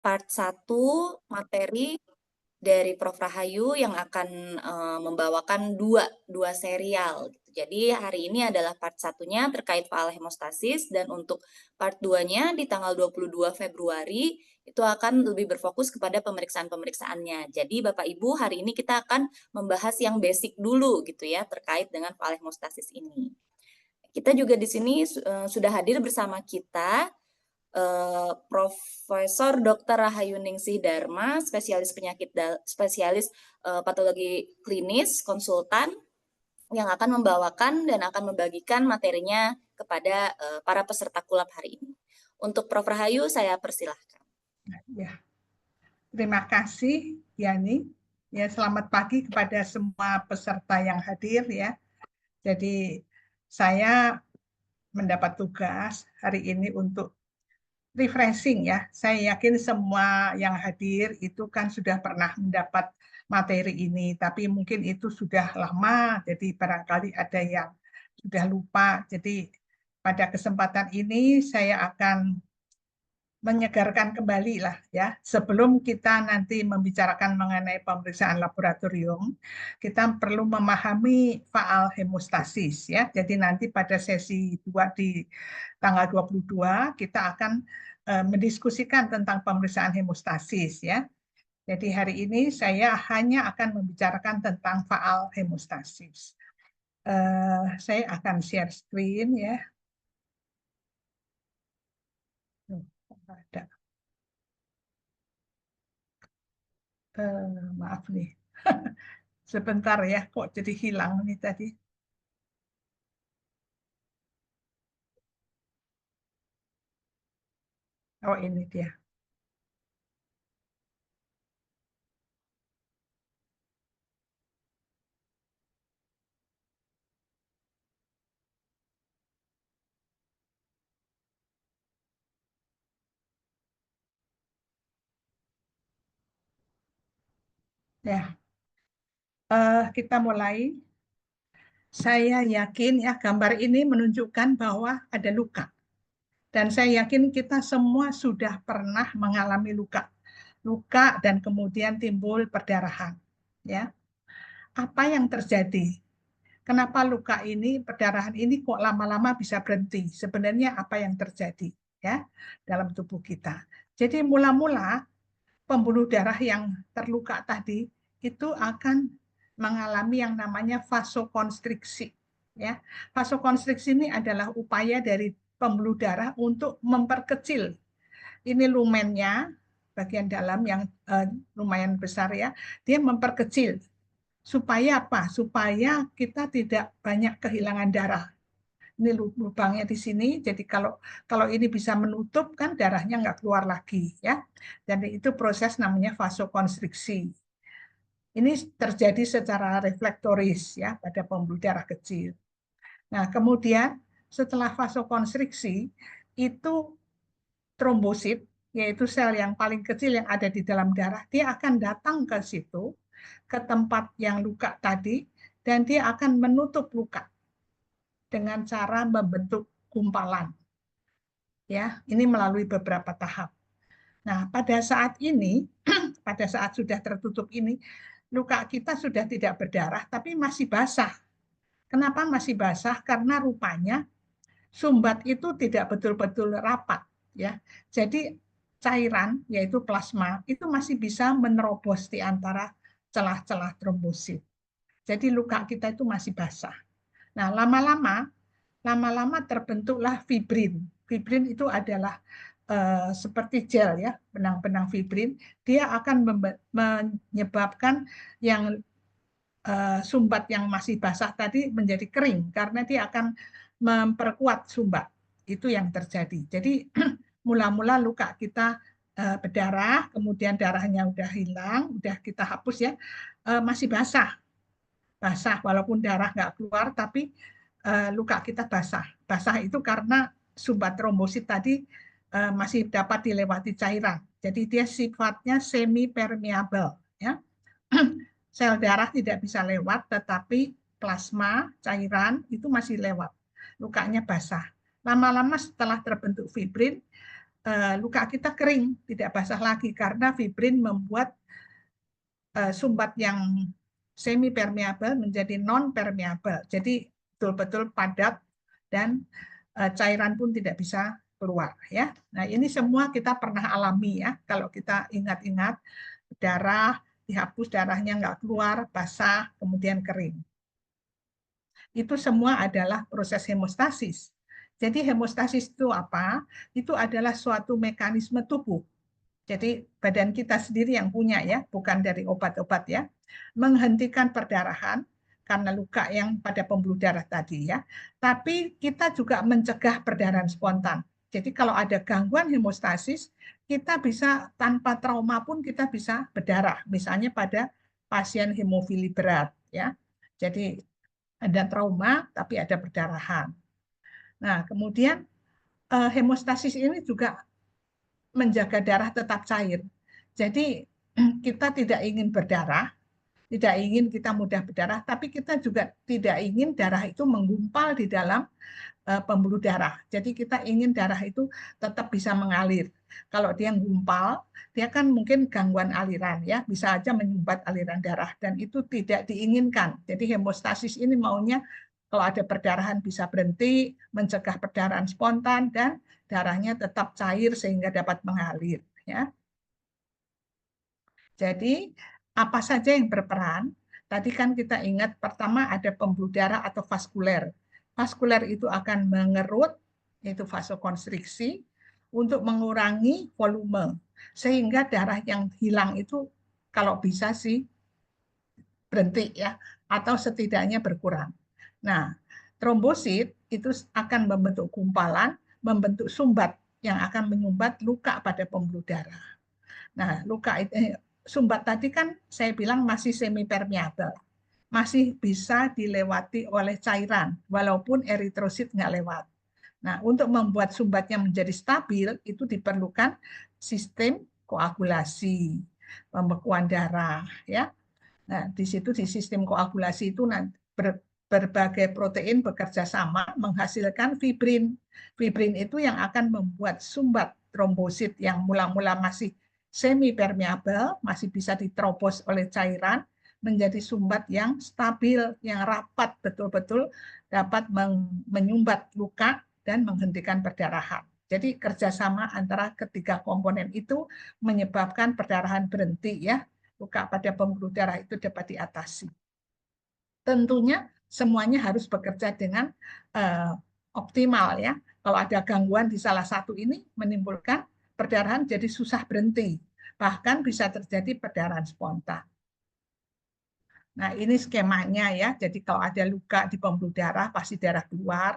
part 1 materi dari Prof. Rahayu yang akan membawakan dua serial. Jadi hari ini adalah part 1-nya terkait faal hemostasis, dan untuk part 2-nya di tanggal 22 Februari itu akan lebih berfokus kepada pemeriksaan-pemeriksaannya. Jadi Bapak Ibu, hari ini kita akan membahas yang basic dulu gitu ya terkait dengan faal hemostasis ini. Kita juga di sini sudah hadir bersama kita Profesor Dr. Rahayu Ningsih Dharma, spesialis patologi klinis, konsultan yang akan membawakan dan akan membagikan materinya kepada para peserta kulap hari ini. Untuk Prof. Rahayu, saya persilahkan. Ya, terima kasih Yani. Ya, selamat pagi kepada semua peserta yang hadir ya. Jadi saya mendapat tugas hari ini untuk refreshing ya. Saya yakin semua yang hadir itu kan sudah pernah mendapat materi ini, tapi mungkin itu sudah lama, jadi barangkali ada yang sudah lupa. Jadi pada kesempatan ini saya akan menyegarkan kembali lah ya. Sebelum kita nanti membicarakan mengenai pemeriksaan laboratorium, kita perlu memahami faal hemostasis ya. Jadi nanti pada sesi 2 di tanggal 22 kita akan mendiskusikan tentang pemeriksaan hemostasis ya. Jadi hari ini saya hanya akan membicarakan tentang faal hemostasis. Saya akan share screen ya. Ada. Maaf nih. Sebentar ya, kok jadi hilang nih tadi. Oh, ini dia. Ya, kita mulai. Saya yakin ya gambar ini menunjukkan bahwa ada luka. Dan saya yakin kita semua sudah pernah mengalami luka. Luka dan kemudian timbul perdarahan. Ya, apa yang terjadi? Kenapa luka ini, perdarahan ini kok lama-lama bisa berhenti? Sebenarnya apa yang terjadi ya dalam tubuh kita? Jadi mula-mula pembuluh darah yang terluka tadi itu akan mengalami yang namanya vasokonstriksi. Ya, vasokonstriksi ini adalah upaya dari pembuluh darah untuk memperkecil ini lumennya, bagian dalam yang lumayan besar ya, dia memperkecil. Supaya apa? Supaya kita tidak banyak kehilangan darah. Ini lubangnya di sini, jadi kalau ini bisa menutup kan darahnya nggak keluar lagi ya. Jadi itu proses namanya vasokonstriksi. Ini terjadi secara reflektoris ya pada pembuluh darah kecil. Nah kemudian setelah vasokonstriksi itu trombosit, yaitu sel yang paling kecil yang ada di dalam darah, dia akan datang ke situ, ke tempat yang luka tadi, dan dia akan menutup luka dengan cara membentuk gumpalan. Ya, ini melalui beberapa tahap. Nah, pada saat ini, pada saat sudah tertutup ini, luka kita sudah tidak berdarah, tapi masih basah. Kenapa masih basah? Karena rupanya sumbat itu tidak betul-betul rapat. Ya, jadi cairan, yaitu plasma, itu masih bisa menerobos di antara celah-celah trombosit. Jadi luka kita itu masih basah. Nah, lama-lama terbentuklah fibrin. Fibrin itu adalah seperti gel ya, benang-benang fibrin. Dia akan menyebabkan yang sumbat yang masih basah tadi menjadi kering karena dia akan memperkuat sumbat. Itu yang terjadi. Jadi mula-mula luka kita berdarah, kemudian darahnya udah hilang, udah kita hapus ya, masih basah. Basah walaupun darah nggak keluar, tapi luka kita basah. Basah itu karena sumbat trombosit tadi masih dapat dilewati cairan. Jadi dia sifatnya semi permeable ya. Sel darah tidak bisa lewat, tetapi plasma, cairan itu masih lewat. Lukanya basah. Lama-lama setelah terbentuk fibrin, luka kita kering, tidak basah lagi karena fibrin membuat sumbat yang semi permeable menjadi non permeable. Jadi betul-betul padat dan cairan pun tidak bisa keluar ya. Nah, ini semua kita pernah alami ya. Kalau kita ingat-ingat darah dihapus, darahnya nggak keluar, basah, kemudian kering. Itu semua adalah proses hemostasis. Jadi hemostasis itu apa? Itu adalah suatu mekanisme tubuh. Jadi badan kita sendiri yang punya ya, bukan dari obat-obat ya. Menghentikan perdarahan karena luka yang pada pembuluh darah tadi ya. Tapi kita juga mencegah perdarahan spontan. Jadi kalau ada gangguan hemostasis, kita bisa tanpa trauma pun kita bisa berdarah. Misalnya pada pasien hemofili berat ya. Jadi ada trauma tapi ada perdarahan. Nah, kemudian hemostasis ini juga menjaga darah tetap cair. Jadi kita tidak ingin berdarah, tidak ingin kita mudah berdarah, tapi kita juga tidak ingin darah itu menggumpal di dalam pembuluh darah. Jadi kita ingin darah itu tetap bisa mengalir. Kalau dia gumpal, dia kan mungkin gangguan aliran ya, bisa aja menyumbat aliran darah dan itu tidak diinginkan. Jadi hemostasis ini maunya kalau ada perdarahan bisa berhenti, mencegah perdarahan spontan dan darahnya tetap cair sehingga dapat mengalir ya. Jadi apa saja yang berperan? Tadi kan kita ingat pertama ada pembuluh darah atau vaskuler. Vaskuler itu akan mengerut, yaitu vasokonstriksi, untuk mengurangi volume. Sehingga darah yang hilang itu kalau bisa sih berhenti ya, atau setidaknya berkurang. Nah, trombosit itu akan membentuk gumpalan, membentuk sumbat yang akan menyumbat luka pada pembuluh darah. Nah, sumbat tadi kan saya bilang masih semi permeable, masih bisa dilewati oleh cairan, walaupun eritrosit nggak lewat. Nah, untuk membuat sumbatnya menjadi stabil, itu diperlukan sistem koagulasi, pembekuan darah, ya. Nah, di situ di sistem koagulasi itu nanti berbagai protein bekerja sama menghasilkan fibrin. Fibrin itu yang akan membuat sumbat trombosit yang mula-mula masih semi permeable, masih bisa diterobos oleh cairan, menjadi sumbat yang stabil, yang rapat betul-betul dapat menyumbat luka dan menghentikan perdarahan. Jadi kerjasama antara ketiga komponen itu menyebabkan perdarahan berhenti ya, luka pada pembuluh darah itu dapat diatasi. Tentunya semuanya harus bekerja dengan optimal ya. Kalau ada gangguan di salah satu ini menimbulkan perdarahan jadi susah berhenti. Bahkan bisa terjadi perdarahan spontan. Nah, ini skemanya ya. Jadi kalau ada luka di pembuluh darah pasti darah keluar.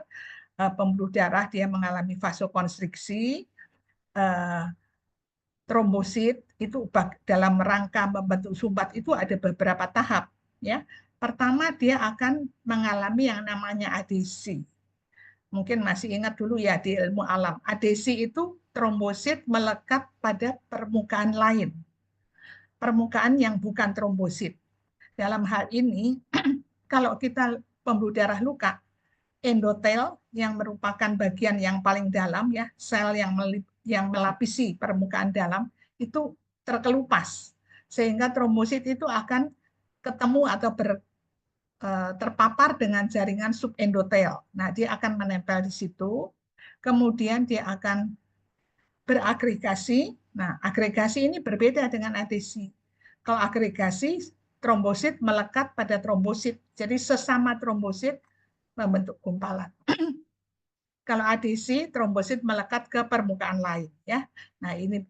Pembuluh darah dia mengalami vasokonstriksi, trombosit itu dalam rangka membentuk sumbat itu ada beberapa tahap ya. Pertama dia akan mengalami yang namanya adesi. Mungkin masih ingat dulu ya di ilmu alam. Adesi itu trombosit melekat pada permukaan lain. Permukaan yang bukan trombosit. Dalam hal ini kalau kita pembuluh darah luka, endotel yang merupakan bagian yang paling dalam ya, sel yang melapisi permukaan dalam itu terkelupas sehingga trombosit itu akan ketemu atau terpapar dengan jaringan subendotel. Nah, dia akan menempel di situ. Kemudian dia akan beragregasi. Nah, agregasi ini berbeda dengan adesi. Kalau agregasi, trombosit melekat pada trombosit. Jadi sesama trombosit membentuk gumpalan. Kalau adesi, trombosit melekat ke permukaan lain. Ya, nah ini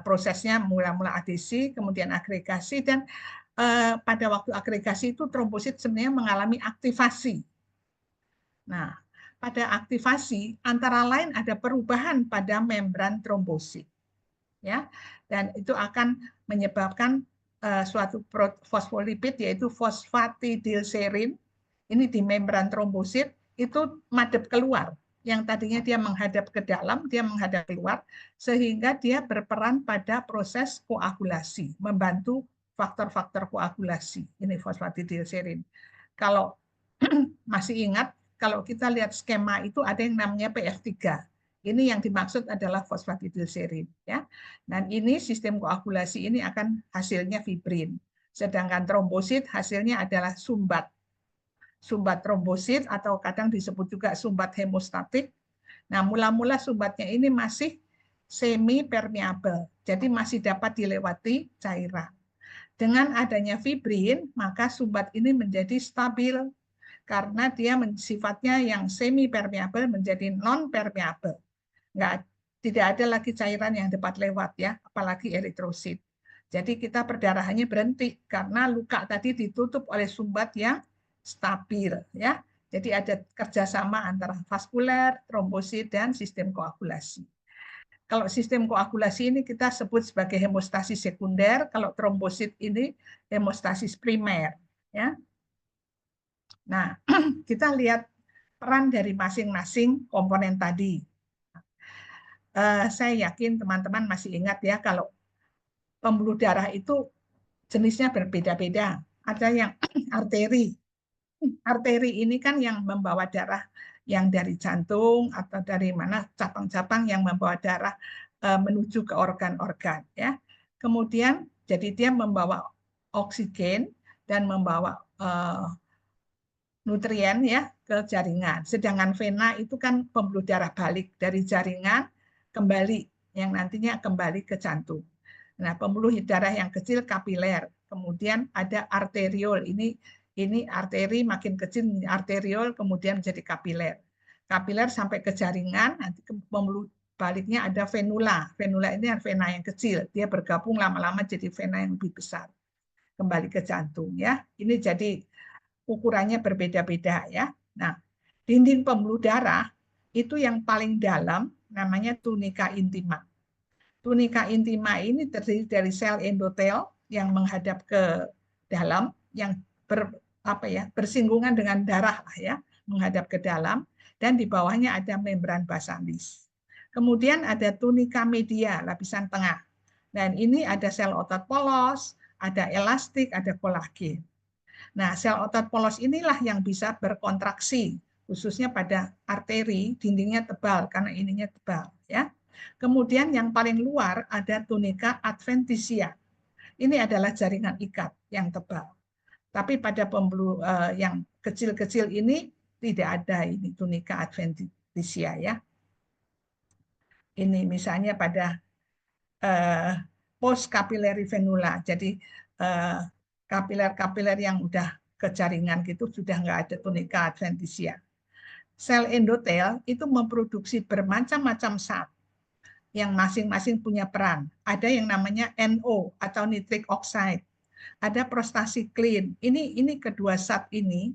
prosesnya mula-mula adesi, kemudian agregasi, dan pada waktu agregasi itu trombosit sebenarnya mengalami aktivasi. Nah, pada aktivasi antara lain ada perubahan pada membran trombosit, ya, dan itu akan menyebabkan suatu fosfolipid yaitu fosfatidilserin ini di membran trombosit itu madep keluar. Yang tadinya dia menghadap ke dalam, dia menghadap keluar, sehingga dia berperan pada proses koagulasi, membantu faktor-faktor koagulasi. Ini fosfatidilserin. Kalau masih ingat, kalau kita lihat skema itu ada yang namanya PF3. Ini yang dimaksud adalah fosfatidilserin, ya. Dan ini sistem koagulasi ini akan hasilnya fibrin. Sedangkan trombosit hasilnya adalah sumbat. Sumbat trombosit atau kadang disebut juga sumbat hemostatik. Nah, mula-mula sumbatnya ini masih semi permeable, jadi masih dapat dilewati cairan. Dengan adanya fibrin, maka sumbat ini menjadi stabil karena dia sifatnya yang semi permeable menjadi non permeable. Nggak, tidak ada lagi cairan yang dapat lewat, ya, apalagi eritrosit. Jadi kita perdarahannya berhenti karena luka tadi ditutup oleh sumbat yang stabil, ya. Jadi ada kerjasama antara vaskuler, trombosit, dan sistem koagulasi. Kalau sistem koagulasi ini kita sebut sebagai hemostasis sekunder, kalau trombosit ini hemostasis primer, ya. Nah, kita lihat peran dari masing-masing komponen tadi. Saya yakin teman-teman masih ingat ya, kalau pembuluh darah itu jenisnya berbeda-beda. Ada yang arteri. Arteri ini kan yang membawa darah yang dari jantung atau dari mana cabang-cabang yang membawa darah menuju ke organ-organ, ya. Kemudian jadi dia membawa oksigen dan membawa nutrien, ya, ke jaringan. Sedangkan vena itu kan pembuluh darah balik dari jaringan kembali yang nantinya kembali ke jantung. Nah, pembuluh darah yang kecil kapiler. Kemudian ada arteriol. Ini arteri makin kecil, arteriol kemudian menjadi kapiler. Kapiler sampai ke jaringan, nanti pembuluh baliknya ada venula. Venula ini vena yang kecil. Dia bergabung lama-lama jadi vena yang lebih besar. Kembali ke jantung, ya. Ini jadi ukurannya berbeda-beda, ya. Nah, dinding pembuluh darah itu yang paling dalam namanya tunika intima. Tunika intima ini terdiri dari sel endotel yang menghadap ke dalam, yang bersinggungan dengan darah, ya, menghadap ke dalam, dan di bawahnya ada membran basalis. Kemudian ada tunika media, lapisan tengah. Dan ini ada sel otot polos, ada elastik, ada kolagen. Nah, sel otot polos inilah yang bisa berkontraksi, khususnya pada arteri, dindingnya tebal karena ininya tebal, ya. Kemudian yang paling luar ada tunika adventitia. Ini adalah jaringan ikat yang tebal. Tapi pada pembuluh yang kecil-kecil ini tidak ada ini tunika adventitia, ya. Ini misalnya pada post capillary venula. Jadi kapiler-kapiler yang udah ke jaringan gitu sudah nggak ada tunika adventitia. Sel endotel itu memproduksi bermacam-macam zat yang masing-masing punya peran. Ada yang namanya NO atau nitric oxide, ada prostasiklin. Ini kedua zat ini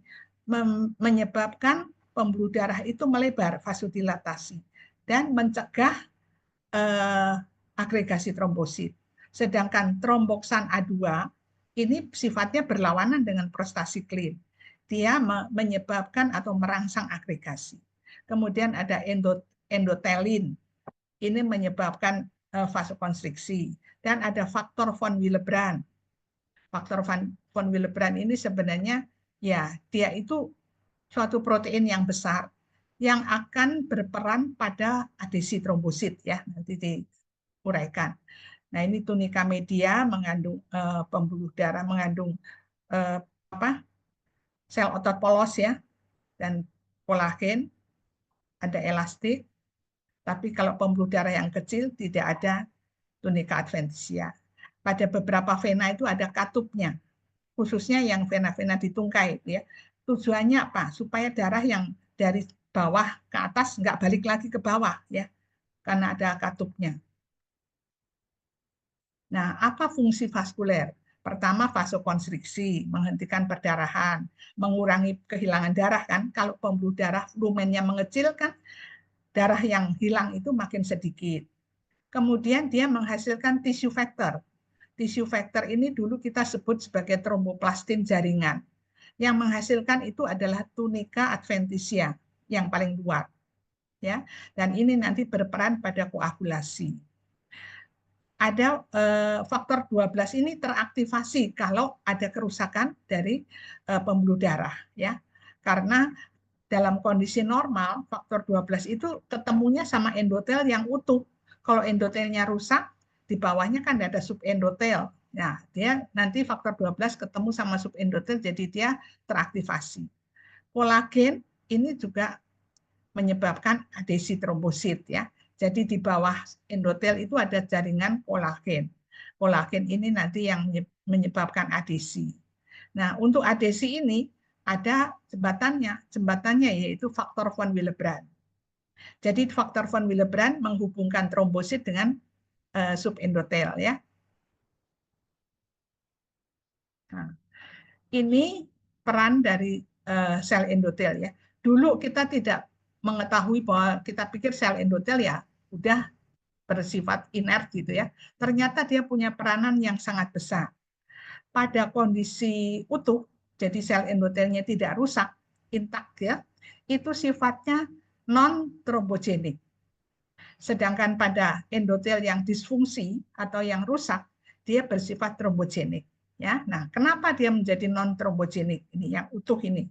menyebabkan pembuluh darah itu melebar, vasodilatasi, dan mencegah agregasi trombosit. Sedangkan tromboksan A2 ini sifatnya berlawanan dengan prostasiklin. Dia menyebabkan atau merangsang agregasi. Kemudian ada endotelin. Ini menyebabkan vasokonstriksi. Dan ada faktor von Willebrand. Faktor von Willebrand ini sebenarnya, ya, dia itu suatu protein yang besar yang akan berperan pada adesi trombosit, ya, nanti diuraikan. Nah, ini tunika media mengandung pembuluh darah, mengandung sel otot polos, ya, dan kolagen, ada elastik. Tapi kalau pembuluh darah yang kecil tidak ada tunika adventitia. Pada beberapa vena itu ada katupnya, khususnya yang vena-vena di tungkai, ya. Tujuannya apa? Supaya darah yang dari bawah ke atas nggak balik lagi ke bawah, ya, karena ada katupnya. Nah, apa fungsi vaskuler? Pertama, vasokonstriksi, menghentikan perdarahan, mengurangi kehilangan darah, kan. Kalau pembuluh darah volumennya mengecil, kan, darah yang hilang itu makin sedikit. Kemudian dia menghasilkan tissue factor. Tissue factor ini dulu kita sebut sebagai tromboplastin jaringan. Yang menghasilkan itu adalah tunika adventitia yang paling luar, ya. Dan ini nanti berperan pada koagulasi. Ada faktor 12 ini teraktivasi kalau ada kerusakan dari pembuluh darah, ya. Karena dalam kondisi normal, faktor 12 itu ketemunya sama endotel yang utuh. Kalau endotelnya rusak, di bawahnya kan ada subendotel. Nah, dia nanti faktor 12 ketemu sama subendotel, jadi dia teraktivasi. Kolagen ini juga menyebabkan adesi trombosit ya. Jadi di bawah endotel itu ada jaringan kolagen. Kolagen ini nanti yang menyebabkan adesi. Nah, untuk adesi ini ada jembatannya yaitu faktor von Willebrand. Jadi faktor von Willebrand menghubungkan trombosit dengan subendotel ya. Nah, ini peran dari sel endotel ya. Dulu kita tidak mengetahui bahwa kita pikir sel endotel ya udah bersifat inert gitu ya. Ternyata dia punya peranan yang sangat besar. Pada kondisi utuh, jadi sel endotelnya tidak rusak, intak ya, itu sifatnya non trombogenik. Sedangkan pada endotel yang disfungsi atau yang rusak, dia bersifat trombogenik. Ya, nah kenapa dia menjadi non trombogenik ini yang utuh ini?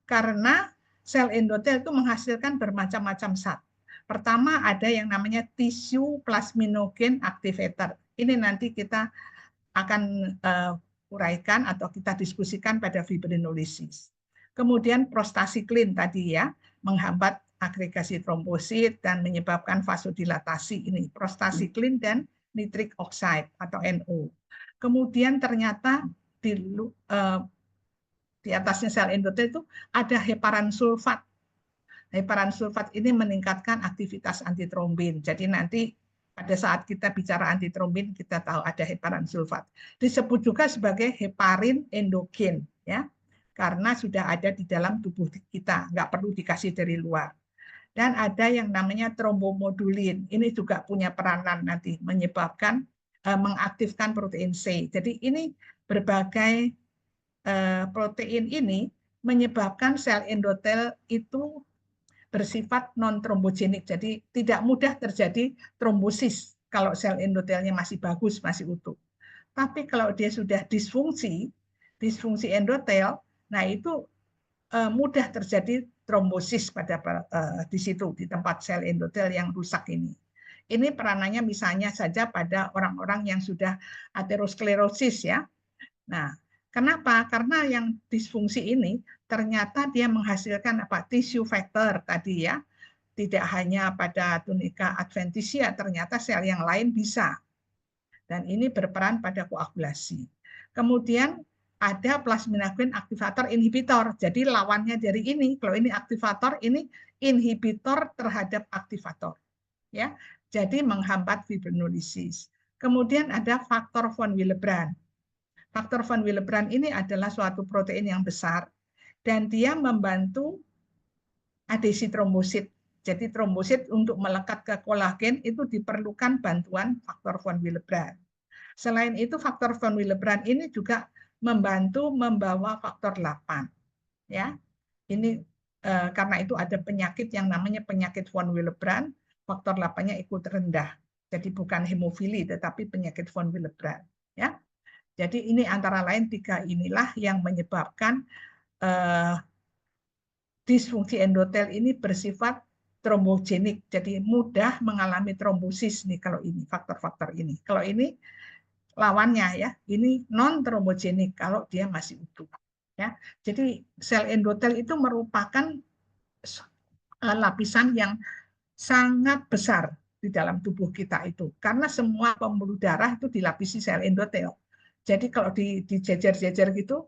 Karena sel endotel itu menghasilkan bermacam-macam zat. Pertama ada yang namanya tissue plasminogen activator. Ini nanti kita akan uraikan atau kita diskusikan pada fibrinolisis. Kemudian prostasiklin tadi ya, menghambat agregasi trombosit dan menyebabkan vasodilatasi ini, prostasiklin dan nitric oxide atau NO. Kemudian ternyata di atasnya sel endotel itu ada heparan sulfat. Heparan sulfat ini meningkatkan aktivitas antitrombin. Jadi nanti pada saat kita bicara antitrombin, kita tahu ada heparan sulfat. Disebut juga sebagai heparin endogen, ya, karena sudah ada di dalam tubuh kita, nggak perlu dikasih dari luar. Dan ada yang namanya trombomodulin. Ini juga punya peranan nanti menyebabkan mengaktifkan protein C. Jadi ini berbagai protein ini menyebabkan sel endotel itu bersifat non trombogenik. Jadi tidak mudah terjadi trombosis kalau sel endotelnya masih bagus, masih utuh. Tapi kalau dia sudah disfungsi endotel, nah itu mudah terjadi trombosis pada di situ di tempat sel endotel yang rusak ini. Ini peranannya misalnya saja pada orang-orang yang sudah aterosklerosis ya. Nah, kenapa? Karena yang disfungsi ini ternyata dia menghasilkan tissue factor tadi ya. Tidak hanya pada tunica adventitia, ternyata sel yang lain bisa. Dan ini berperan pada koagulasi. Kemudian ada plasminogen aktivator inhibitor. Jadi lawannya dari ini, kalau ini aktivator, ini inhibitor terhadap aktivator. Ya, jadi menghambat fibrinolisis. Kemudian ada faktor von Willebrand. Faktor von Willebrand ini adalah suatu protein yang besar dan dia membantu adesi trombosit. Jadi trombosit untuk melekat ke kolagen itu diperlukan bantuan faktor von Willebrand. Selain itu faktor von Willebrand ini juga membantu membawa faktor 8. Ya. Ini karena itu ada penyakit yang namanya penyakit von Willebrand, faktor 8-nya ikut rendah. Jadi bukan hemofili tetapi penyakit von Willebrand, ya. Jadi ini antara lain 3 inilah yang menyebabkan disfungsi endotel ini bersifat trombogenik. Jadi mudah mengalami trombosis nih kalau ini faktor-faktor ini. Kalau ini lawannya ya, ini non trombogenik kalau dia masih utuh. Ya. Jadi sel endotel itu merupakan lapisan yang sangat besar di dalam tubuh kita itu. Karena semua pembuluh darah itu dilapisi sel endotel. Jadi kalau dijejer-jejer gitu,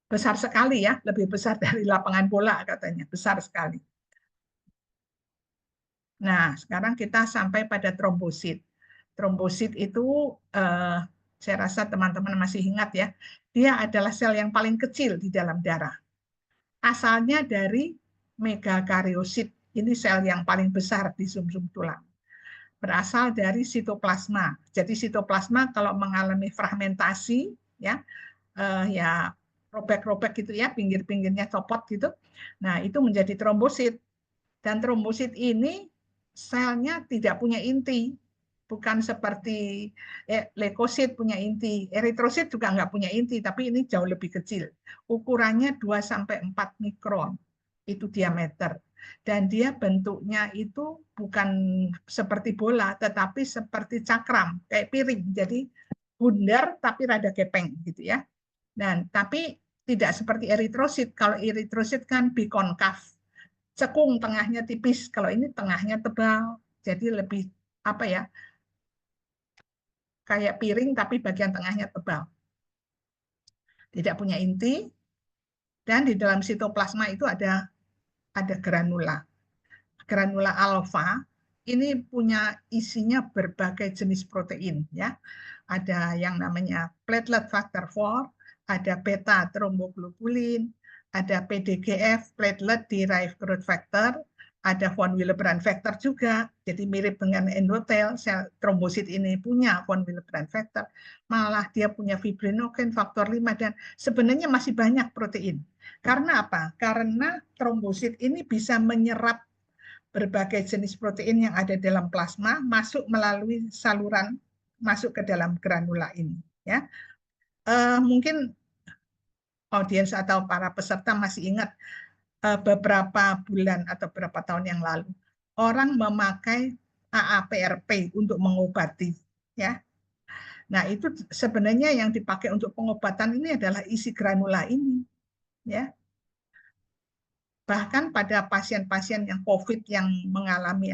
besar sekali ya, lebih besar dari lapangan bola katanya, besar sekali. Nah, sekarang kita sampai pada trombosit. Trombosit itu, saya rasa teman-teman masih ingat ya, dia adalah sel yang paling kecil di dalam darah. Asalnya dari megakariosit, ini sel yang paling besar di sumsum tulang. Berasal dari sitoplasma. Jadi sitoplasma kalau mengalami fragmentasi, ya robek-robek gitu ya, pinggir-pinggirnya copot gitu. Nah, itu menjadi trombosit. Dan trombosit ini selnya tidak punya inti. Bukan seperti leukosit punya inti. Eritrosit juga nggak punya inti, tapi ini jauh lebih kecil. Ukurannya 2-4 mikron. itu diameter. Dan dia bentuknya itu bukan seperti bola, tetapi seperti cakram, kayak piring. Jadi bundar tapi rada gepeng gitu ya. Dan tapi tidak seperti eritrosit. Kalau eritrosit kan bikonkav, cekung tengahnya tipis. Kalau ini tengahnya tebal, jadi lebih apa ya? Kayak piring tapi bagian tengahnya tebal. Tidak punya inti, dan di dalam sitoplasma itu ada granula. Granula alfa ini punya isinya berbagai jenis protein ya. Ada yang namanya platelet factor 4, ada beta tromboglobulin, ada PDGF platelet derived growth factor, ada von Willebrand factor juga. Jadi mirip dengan endotel, sel trombosit ini punya von Willebrand factor, malah dia punya fibrinogen faktor 5 dan sebenarnya masih banyak protein. Karena apa? Karena trombosit ini bisa menyerap berbagai jenis protein yang ada dalam plasma masuk melalui saluran masuk ke dalam granula ini ya. Mungkin audiens atau para peserta masih ingat beberapa bulan atau beberapa tahun yang lalu orang memakai AAPRP untuk mengobati ya. Nah, itu sebenarnya yang dipakai untuk pengobatan ini adalah isi granula ini ya. Bahkan pada pasien-pasien yang COVID yang mengalami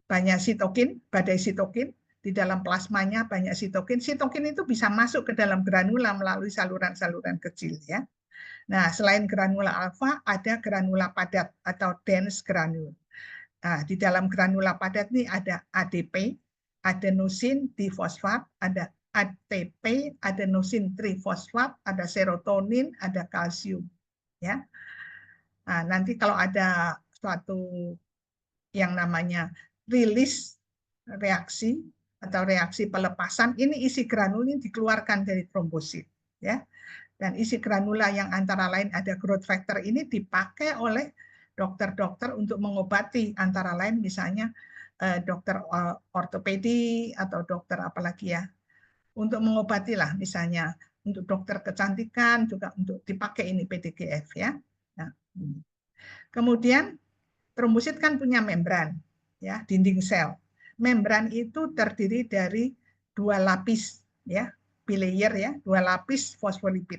banyak sitokin, badai sitokin, di dalam plasmanya banyak sitokin. Sitokin itu bisa masuk ke dalam granula melalui saluran-saluran kecil ya. Nah, selain granula alfa, ada granula padat atau dense granule. Nah, di dalam granula padat ini ada ADP, adenosin difosfat, ada ATP, adenosin trifosfat, ada serotonin, ada kalsium. Ya. Nah, nanti kalau ada suatu yang namanya rilis reaksi atau reaksi pelepasan, ini isi granul ini dikeluarkan dari trombosit. Ya. Dan isi granula yang antara lain ada growth factor ini dipakai oleh dokter-dokter untuk mengobati, antara lain misalnya dokter ortopedi atau dokter apalagi ya, untuk mengobati lah misalnya untuk dokter kecantikan juga untuk dipakai ini PDGF ya. Nah, kemudian trombosit kan punya membran ya, dinding sel. Membran itu terdiri dari dua lapis ya, bilayer ya, dua lapis fosfolipid.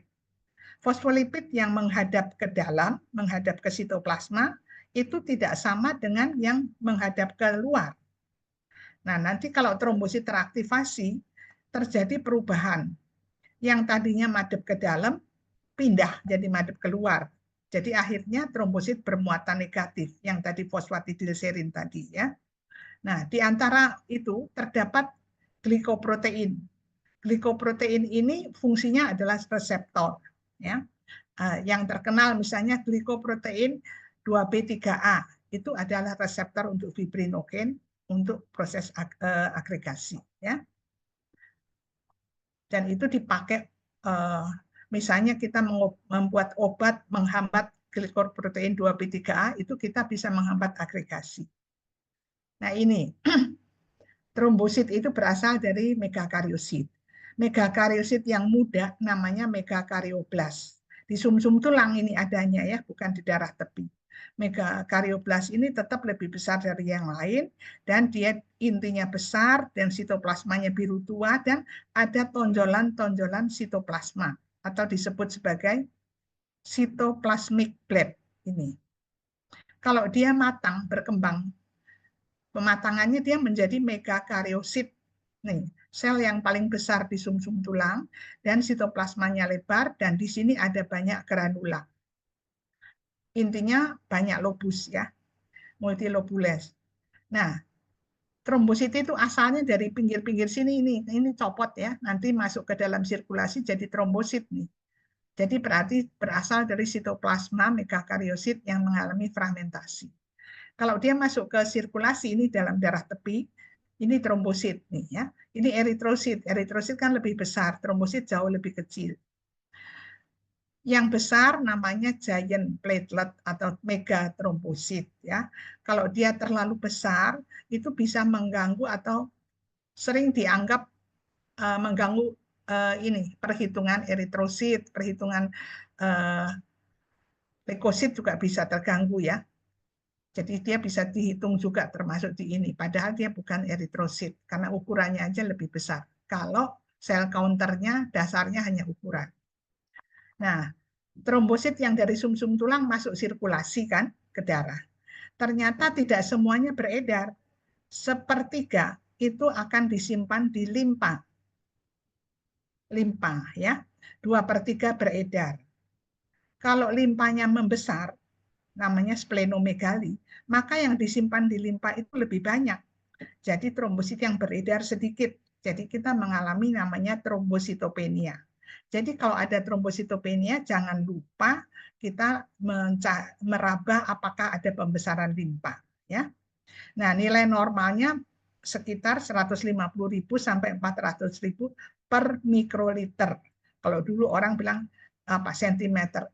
Fosfolipid yang menghadap ke dalam, menghadap ke sitoplasma, itu tidak sama dengan yang menghadap ke luar. Nah, nanti kalau trombosit teraktivasi, terjadi perubahan. Yang tadinya madep ke dalam, pindah jadi madep keluar. Jadi akhirnya trombosit bermuatan negatif, yang tadi fosfatidilserin tadi ya. Nah, di antara itu terdapat glikoprotein. Glikoprotein ini fungsinya adalah reseptor ya. Yang terkenal misalnya glikoprotein 2B3A itu adalah reseptor untuk fibrinogen untuk proses agregasi ya. Dan itu dipakai misalnya kita membuat obat menghambat glikoprotein 2B3A itu kita bisa menghambat agregasi. Nah, ini trombosit itu berasal dari megakariosit. Megakariosit yang muda namanya megakarioblast. Di sumsum tulang ini adanya ya, bukan di darah tepi. Megakarioblast ini tetap lebih besar dari yang lain dan dia intinya besar dan sitoplasmanya biru tua dan ada tonjolan-tonjolan sitoplasma atau disebut sebagai sitoplasmic bleb ini. Kalau dia matang berkembang, pematangannya dia menjadi megakariosit. Nih, sel yang paling besar di sumsum tulang dan sitoplasmanya lebar dan di sini ada banyak granula. Intinya banyak lobus ya, multilobules. Nah, trombosit itu asalnya dari pinggir-pinggir sini ini copot ya, nanti masuk ke dalam sirkulasi jadi trombosit nih. Jadi berarti berasal dari sitoplasma megakariosit yang mengalami fragmentasi. Kalau dia masuk ke sirkulasi ini dalam darah tepi, ini trombosit nih ya. Ini eritrosit. Eritrosit kan lebih besar, trombosit jauh lebih kecil. Yang besar namanya giant platelet atau megatrombosit ya. Kalau dia terlalu besar, itu bisa mengganggu atau sering dianggap mengganggu ini perhitungan eritrosit, perhitungan eh, leukosit juga bisa terganggu ya. Jadi dia bisa dihitung juga termasuk di ini. Padahal dia bukan eritrosit karena ukurannya aja lebih besar. Kalau sel counternya dasarnya hanya ukuran. Nah, trombosit yang dari sumsum tulang masuk sirkulasi kan ke darah. Ternyata tidak semuanya beredar. Sepertiga itu akan disimpan di limpa. Limpa ya. 2/3 beredar. Kalau limpanya membesar, namanya splenomegali, maka yang disimpan di limpa itu lebih banyak. Jadi trombosit yang beredar sedikit. Jadi kita mengalami namanya trombositopenia. Jadi kalau ada trombositopenia, jangan lupa kita meraba apakah ada pembesaran limpa. Ya. Nah, nilai normalnya sekitar 150.000 sampai 400.000 per mikroliter. Kalau dulu orang bilang apa sentimeter,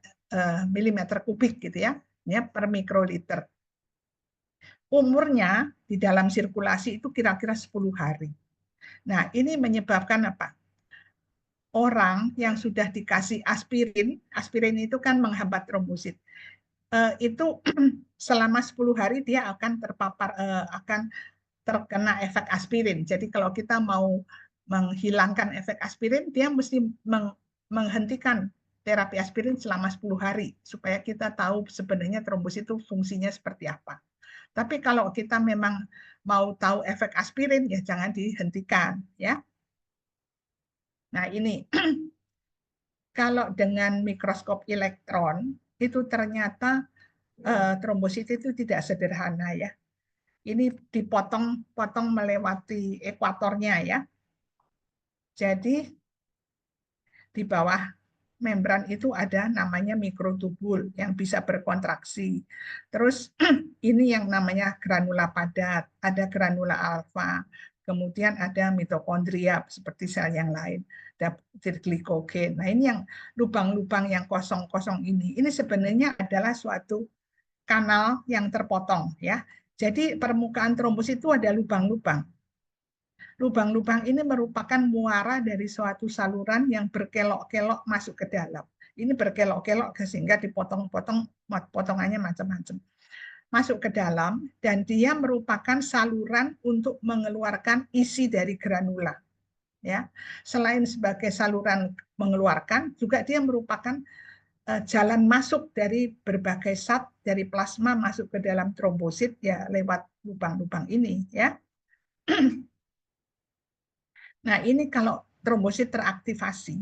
milimeter kubik gitu ya, per mikroliter. Umurnya di dalam sirkulasi itu kira-kira 10 hari. Nah, ini menyebabkan apa? Orang yang sudah dikasih aspirin, aspirin itu kan menghambat trombosit, itu selama 10 hari dia akan terpapar, akan terkena efek aspirin. Jadi kalau kita mau menghilangkan efek aspirin, dia mesti menghentikan terapi aspirin selama 10 hari supaya kita tahu sebenarnya trombosit itu fungsinya seperti apa. Tapi kalau kita memang mau tahu efek aspirin, ya jangan dihentikan. Ya. Nah ini, kalau dengan mikroskop elektron, itu ternyata trombosit itu tidak sederhana ya. Ini dipotong-potong melewati ekuatornya ya. Jadi di bawah membran itu ada namanya mikrotubul yang bisa berkontraksi. Terus ini yang namanya granula padat, ada granula alfa, kemudian ada mitokondria seperti sel yang lain, ada glikogen. Nah ini yang lubang-lubang yang kosong-kosong ini sebenarnya adalah suatu kanal yang terpotong ya. Jadi permukaan trombus itu ada lubang-lubang. Lubang-lubang ini merupakan muara dari suatu saluran yang berkelok-kelok masuk ke dalam. Ini berkelok-kelok sehingga dipotong-potong, potongannya macam-macam. Masuk ke dalam dan dia merupakan saluran untuk mengeluarkan isi dari granula. Ya, selain sebagai saluran mengeluarkan, juga dia merupakan jalan masuk dari berbagai zat dari plasma masuk ke dalam trombosit ya lewat lubang-lubang ini ya. Nah, ini kalau trombosit teraktivasi,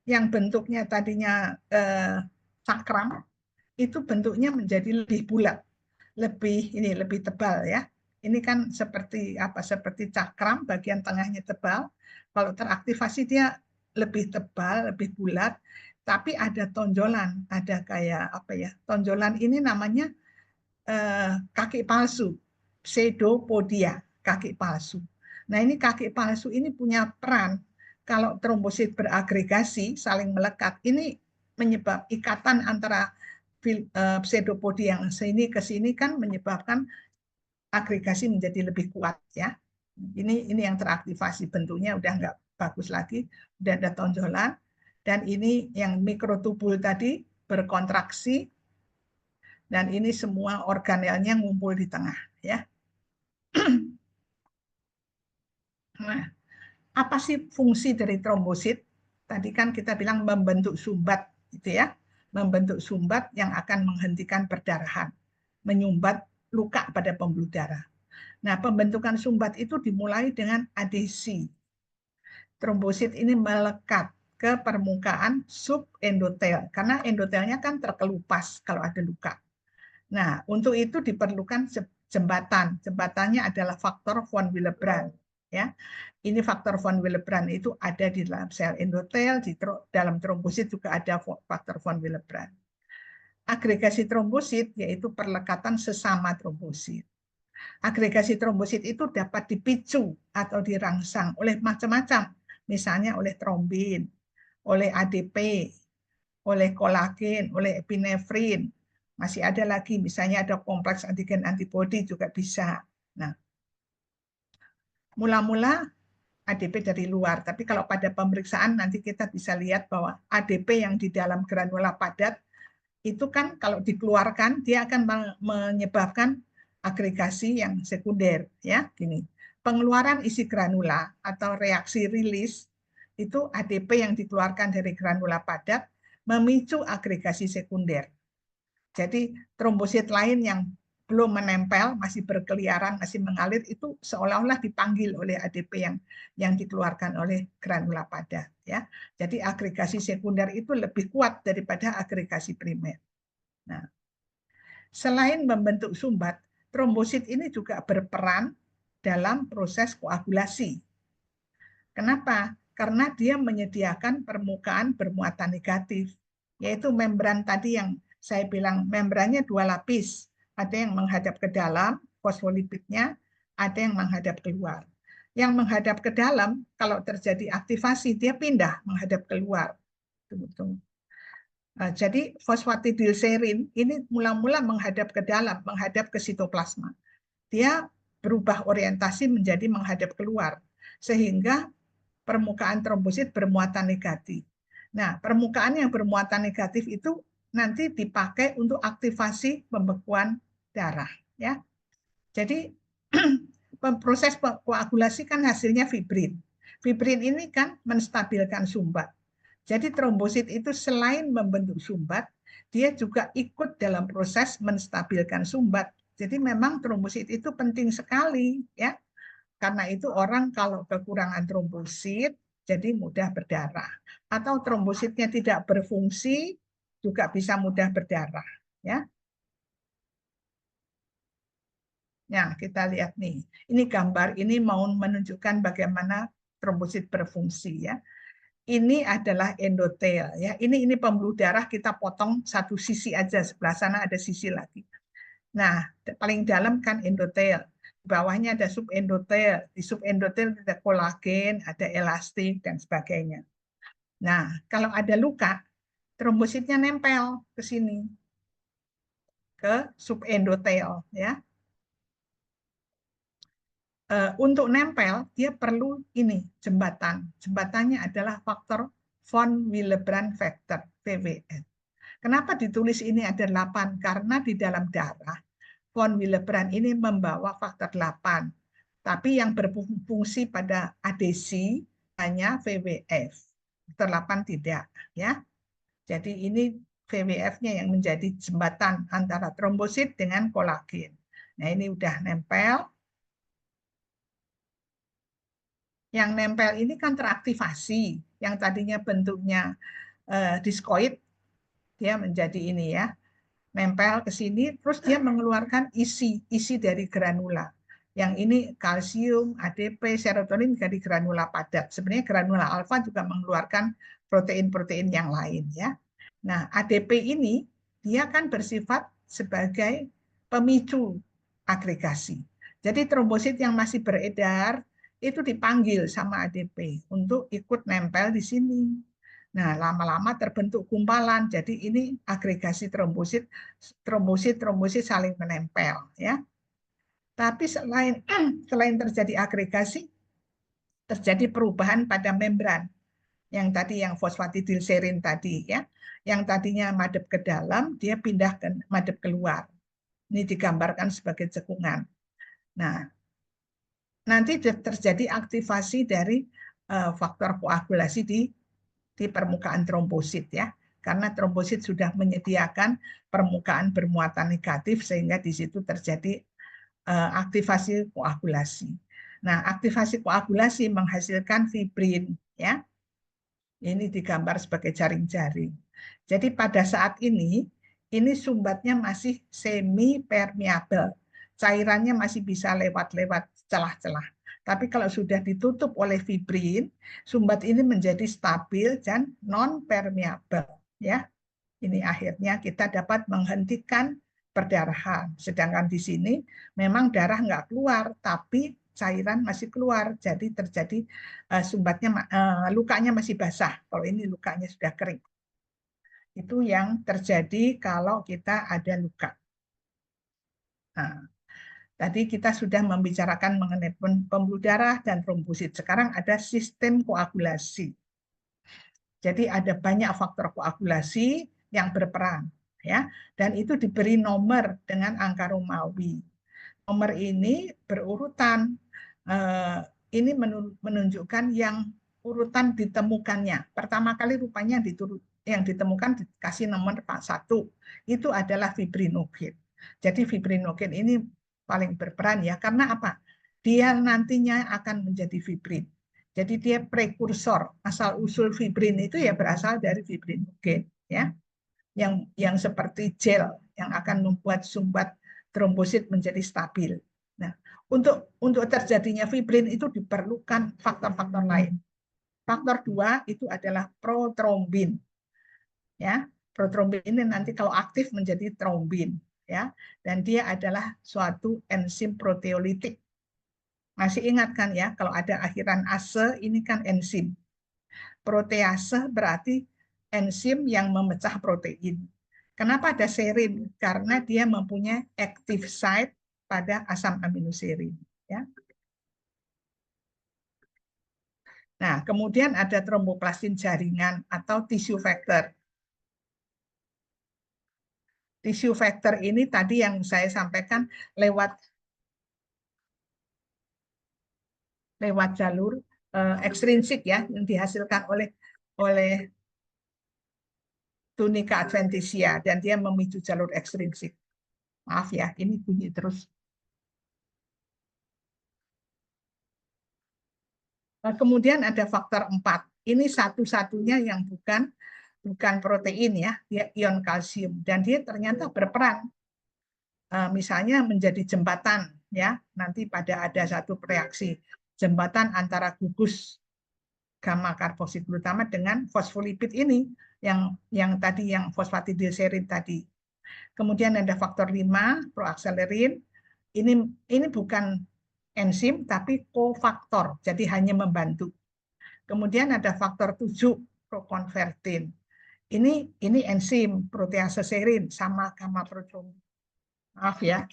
yang bentuknya tadinya cakram, itu bentuknya menjadi lebih bulat, lebih tebal ya. Ini kan seperti apa? Seperti cakram, bagian tengahnya tebal. Kalau teraktivasi dia lebih tebal, lebih bulat, tapi ada tonjolan, ada kayak apa ya? Tonjolan ini namanya kaki palsu, pseudopodia, kaki palsu. Nah, ini kaki palsu ini punya peran. Kalau trombosit beragregasi, saling melekat, ini menyebab ikatan antara pseudopodia yang sini ke sini kan menyebabkan agregasi menjadi lebih kuat ya. Ini yang teraktivasi, bentuknya udah nggak bagus lagi, udah ada tonjolan. Dan ini yang mikrotubul tadi berkontraksi dan ini semua organelnya ngumpul di tengah ya. Nah, apa sih fungsi dari trombosit? Tadi kan kita bilang membentuk sumbat gitu ya. Membentuk sumbat yang akan menghentikan perdarahan, menyumbat luka pada pembuluh darah. Nah, pembentukan sumbat itu dimulai dengan adesi. Trombosit ini melekat ke permukaan subendotel karena endotelnya kan terkelupas kalau ada luka. Nah, untuk itu diperlukan jembatan. Jembatannya adalah faktor von Willebrand. Ya, ini faktor von Willebrand itu ada di dalam sel endotel, di dalam trombosit juga ada faktor von Willebrand. Agregasi trombosit yaitu perlekatan sesama trombosit. Agregasi trombosit itu dapat dipicu atau dirangsang oleh macam-macam, misalnya oleh trombin, oleh ADP, oleh kolagen, oleh epinefrin. Masih ada lagi, misalnya ada kompleks antigen antibodi juga bisa. Nah, mula-mula ADP dari luar. Tapi kalau pada pemeriksaan nanti kita bisa lihat bahwa ADP yang di dalam granula padat itu kan kalau dikeluarkan dia akan menyebabkan agregasi yang sekunder, ya. Gini. Pengeluaran isi granula atau reaksi rilis itu ADP yang dikeluarkan dari granula padat memicu agregasi sekunder. Jadi trombosit lain yang belum menempel, masih berkeliaran, masih mengalir, itu seolah-olah dipanggil oleh ADP yang dikeluarkan oleh granula padat. Ya. Jadi agregasi sekunder itu lebih kuat daripada agregasi primer. Nah, selain membentuk sumbat, trombosit ini juga berperan dalam proses koagulasi. Kenapa? Karena dia menyediakan permukaan bermuatan negatif, yaitu membran tadi yang saya bilang membrannya dua lapis, ada yang menghadap ke dalam, fosfolipidnya, ada yang menghadap keluar. Yang menghadap ke dalam, kalau terjadi aktivasi, dia pindah menghadap keluar. Tunggu. Nah, jadi fosfatidilserin ini mula-mula menghadap ke dalam, menghadap ke sitoplasma. Dia berubah orientasi menjadi menghadap keluar, sehingga permukaan trombosit bermuatan negatif. Nah, permukaan yang bermuatan negatif itu nanti dipakai untuk aktivasi pembekuan darah. Ya, jadi proses koagulasi kan hasilnya fibrin. Fibrin ini kan menstabilkan sumbat. Jadi trombosit itu selain membentuk sumbat, dia juga ikut dalam proses menstabilkan sumbat. Jadi memang trombosit itu penting sekali, ya. Karena itu orang kalau kekurangan trombosit jadi mudah berdarah, atau trombositnya tidak berfungsi juga bisa mudah berdarah, ya. Nah, kita lihat nih. Ini gambar ini mau menunjukkan bagaimana trombosit berfungsi, ya. Ini adalah endotel, ya. Ini pembuluh darah, kita potong satu sisi aja, sebelah sana ada sisi lagi. Nah, paling dalam kan endotel. Di bawahnya ada subendotel. Di subendotel ada kolagen, ada elastik dan sebagainya. Nah, kalau ada luka, trombositnya nempel ke sini, ke subendotel, ya. Untuk nempel, dia perlu ini jembatan. Jembatannya adalah faktor von Willebrand factor, VWF. Kenapa ditulis ini ada 8? Karena di dalam darah, von Willebrand ini membawa faktor 8. Tapi yang berfungsi pada adesi hanya VWF. Faktor 8 tidak. Ya. Jadi ini VWF-nya yang menjadi jembatan antara trombosit dengan kolagen. Nah, ini udah nempel. Yang nempel ini kan teraktivasi, yang tadinya bentuknya diskoid, dia menjadi ini, ya, nempel ke sini, terus dia mengeluarkan isi dari granula. Yang ini kalsium, ADP, serotonin dari granula padat. Sebenarnya granula alfa juga mengeluarkan protein-protein yang lain, ya. Nah, ADP ini dia kan bersifat sebagai pemicu agregasi. Jadi trombosit yang masih beredar itu dipanggil sama ADP untuk ikut nempel di sini. Nah, lama-lama terbentuk gumpalan. Jadi ini agregasi trombosit saling menempel, ya. Tapi selain terjadi agregasi, terjadi perubahan pada membran. Yang tadi yang fosfatidilserin tadi, ya. Yang tadinya madep ke dalam, dia pindah ke madep keluar. Ini digambarkan sebagai cekungan. Nah, nanti terjadi aktivasi dari faktor koagulasi di permukaan trombosit, ya, karena trombosit sudah menyediakan permukaan bermuatan negatif sehingga di situ terjadi aktivasi koagulasi. Nah, aktivasi koagulasi menghasilkan fibrin, ya. Ini digambar sebagai jaring-jaring. Jadi pada saat ini sumbatnya masih semi permeabel. Cairannya masih bisa lewat-lewat celah-celah. Tapi kalau sudah ditutup oleh fibrin, sumbat ini menjadi stabil dan non permeabel, ya. Ini akhirnya kita dapat menghentikan perdarahan. Sedangkan di sini memang darah nggak keluar, tapi cairan masih keluar. Jadi terjadi lukanya masih basah. Kalau ini lukanya sudah kering. Itu yang terjadi kalau kita ada luka. Nah, Tadi kita sudah membicarakan mengenai pembuluh darah dan trombosit. Sekarang ada sistem koagulasi. Jadi ada banyak faktor koagulasi yang berperan, ya, dan itu diberi nomor dengan angka Romawi. Nomor ini berurutan. Ini menunjukkan yang urutan ditemukannya. Pertama kali rupanya yang ditemukan dikasih nomor 1 itu adalah fibrinogen. Jadi fibrinogen ini paling berperan ya, karena apa? Dia nantinya akan menjadi fibrin. Jadi dia prekursor, asal usul fibrin itu ya berasal dari fibrinogen ya. Yang seperti gel yang akan membuat sumbat trombosit menjadi stabil. Nah, untuk terjadinya fibrin itu diperlukan faktor-faktor lain. Faktor 2 itu adalah protrombin. Ya, protrombin ini nanti kalau aktif menjadi trombin, ya. Dan dia adalah suatu enzim proteolitik. Masih ingat kan ya, kalau ada akhiran ase ini kan enzim. Protease berarti enzim yang memecah protein. Kenapa ada serin? Karena dia mempunyai active site pada asam aminoserin. Ya. Nah, kemudian ada tromboplastin jaringan atau tissue factor. Tissue factor ini tadi yang saya sampaikan lewat jalur ekstrinsik ya, yang dihasilkan oleh tunica adventitia, dan dia memicu jalur ekstrinsik. Maaf ya, ini bunyi terus. Kemudian ada faktor 4. Ini satu-satunya yang bukan protein ya, dia ion kalsium, dan dia ternyata berperan misalnya menjadi jembatan ya, nanti pada ada satu reaksi jembatan antara gugus gamma karboksi glutamat dengan fosfolipid ini yang tadi yang fosfatidilserin tadi. Kemudian ada faktor 5 proakselerin. Ini bukan enzim tapi kofaktor, jadi hanya membantu. Kemudian ada faktor 7 prokonvertin. Ini enzim protease serin sama gamma protein. Maaf ya.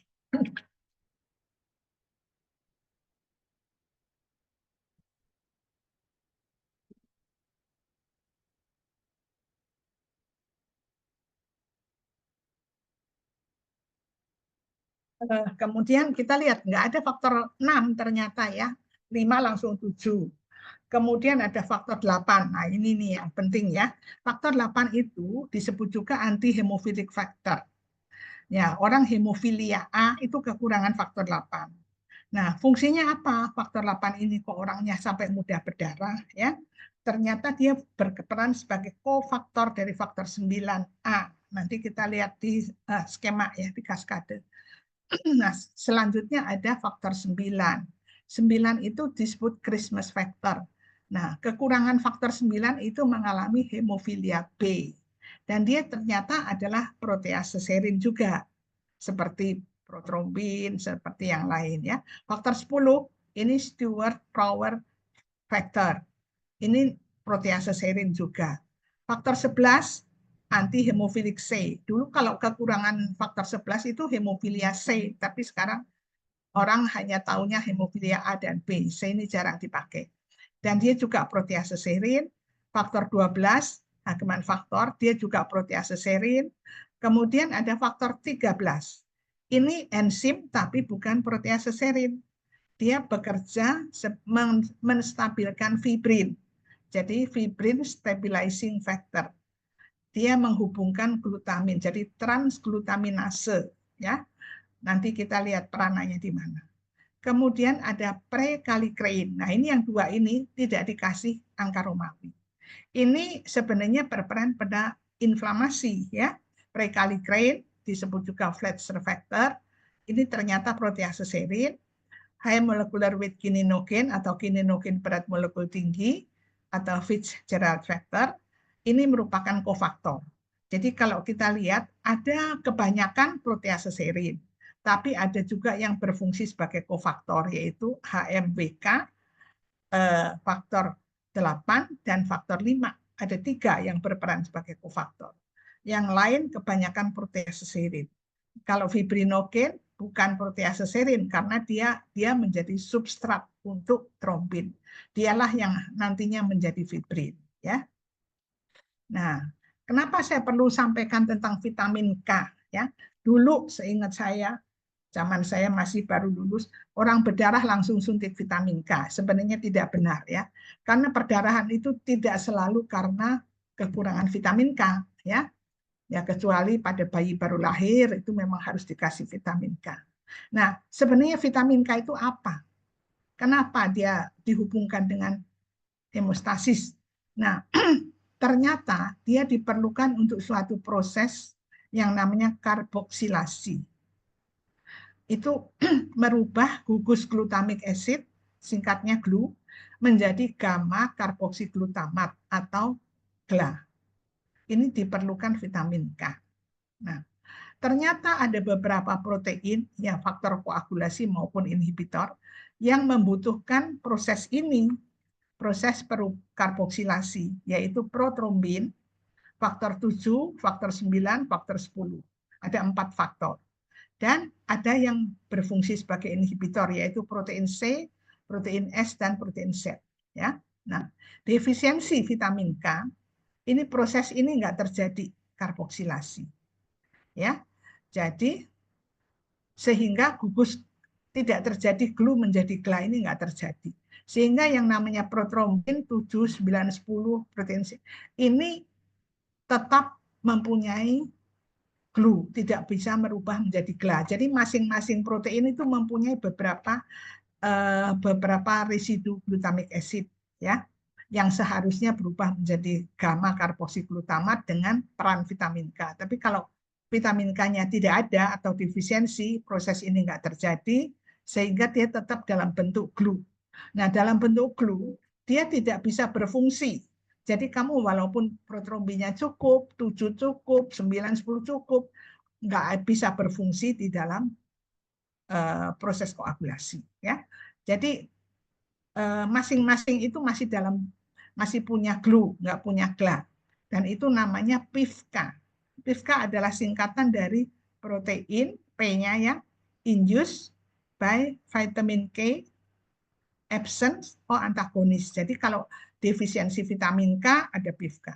Kemudian kita lihat nggak ada faktor 6 ternyata ya. 5 langsung 7. Kemudian ada faktor 8. Nah, ini nih yang penting ya. Faktor 8 itu disebut juga anti hemophilic factor. Ya, orang hemofilia A itu kekurangan faktor 8. Nah, fungsinya apa? Faktor 8 ini kok orangnya sampai mudah berdarah ya. Ternyata dia berperan sebagai kofaktor dari faktor 9A. Nanti kita lihat di skema ya, di kaskade. Nah, selanjutnya ada faktor 9. 9 itu disebut Christmas factor. Nah, kekurangan faktor 9 itu mengalami hemofilia B. Dan dia ternyata adalah protease serin juga, seperti protrombin, seperti yang lain ya. Faktor 10 ini Stewart Power factor. Ini protease serin juga. Faktor 11 anti hemofilik C. Dulu kalau kekurangan faktor 11 itu hemofilia C, tapi sekarang orang hanya tahunya hemofilia A dan B. C ini jarang dipakai. Dan dia juga protease serin. Faktor 12, Hageman faktor, dia juga protease serin. Kemudian ada faktor 13. Ini enzim tapi bukan protease serin. Dia bekerja menstabilkan fibrin. Jadi fibrin stabilizing factor. Dia menghubungkan glutamin, jadi transglutaminase ya. Nanti kita lihat peranannya di mana. Kemudian ada prekallikrein. Nah, ini yang dua ini tidak dikasih angka Romawi. Ini sebenarnya berperan pada inflamasi ya. Prekallikrein disebut juga Fletcher factor. Ini ternyata protease serin, high molecular weight kininogen atau kininogen berat molekul tinggi atau Fitzgerald factor. Ini merupakan kofaktor. Jadi kalau kita lihat ada kebanyakan protease serin, tapi ada juga yang berfungsi sebagai kofaktor, yaitu HMWK, faktor 8 dan faktor 5. Ada 3 yang berperan sebagai kofaktor. Yang lain kebanyakan protease serin. Kalau fibrinogen bukan protease serin karena dia menjadi substrat untuk trombin. Dialah yang nantinya menjadi fibrin, ya. Nah, kenapa saya perlu sampaikan tentang vitamin K, ya? Dulu seingat saya, zaman saya masih baru lulus, orang berdarah langsung suntik vitamin K. Sebenarnya tidak benar, ya. Karena perdarahan itu tidak selalu karena kekurangan vitamin K, ya. Ya, kecuali pada bayi baru lahir itu memang harus dikasih vitamin K. Nah, sebenarnya vitamin K itu apa? Kenapa dia dihubungkan dengan hemostasis? Nah, ternyata dia diperlukan untuk suatu proses yang namanya karboksilasi. Itu merubah gugus glutamic acid, singkatnya GLU, menjadi gamma karboksiglutamat atau GLA. Ini diperlukan vitamin K. Nah, ternyata ada beberapa protein, ya faktor koagulasi maupun inhibitor, yang membutuhkan proses ini, proses karboksilasi, yaitu protrombin, faktor 7, faktor 9, faktor 10. Ada 4 faktor. Dan ada yang berfungsi sebagai inhibitor, yaitu protein C, protein S, dan protein Z. Ya. Nah, defisiensi vitamin K, ini proses ini nggak terjadi karboksilasi. Ya, jadi sehingga gugus tidak terjadi GLU menjadi GLA ini nggak terjadi. Sehingga yang namanya protrombin 7, 9, 10 protein C ini tetap mempunyai GLU, tidak bisa merubah menjadi GLA. Jadi masing-masing protein itu mempunyai beberapa residu glutamic acid, ya, yang seharusnya berubah menjadi gamma karboksiglutamat dengan peran vitamin K. Tapi kalau vitamin K-nya tidak ada atau defisiensi, proses ini nggak terjadi, sehingga dia tetap dalam bentuk GLU. Nah, dalam bentuk GLU, dia tidak bisa berfungsi. Jadi kamu walaupun protrombinya cukup, 7 cukup, 9, 10 cukup, nggak bisa berfungsi di dalam proses koagulasi. Ya. Jadi masing-masing itu masih punya GLU, nggak punya GLA. Dan itu namanya PIVK. PIVK adalah singkatan dari protein, P-nya ya, induced by vitamin K absence or antagonis. Jadi kalau defisiensi vitamin K ada PIVK.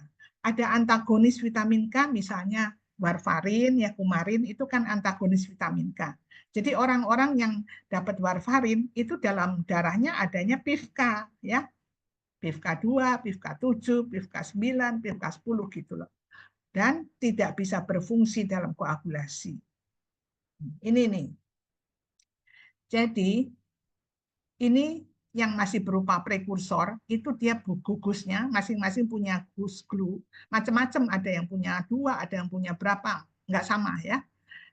Ada antagonis vitamin K misalnya warfarin, ya kumarin itu kan antagonis vitamin K. Jadi orang-orang yang dapat warfarin itu dalam darahnya adanya PIVK ya. PIVK 2, PIVK 7, PIVK 9, PIVK 10 gitu loh. Dan tidak bisa berfungsi dalam koagulasi. Ini nih. Jadi ini yang masih berupa prekursor, itu dia gugusnya, masing-masing punya gus GLU, macam-macam, ada yang punya 2, ada yang punya berapa, nggak sama ya.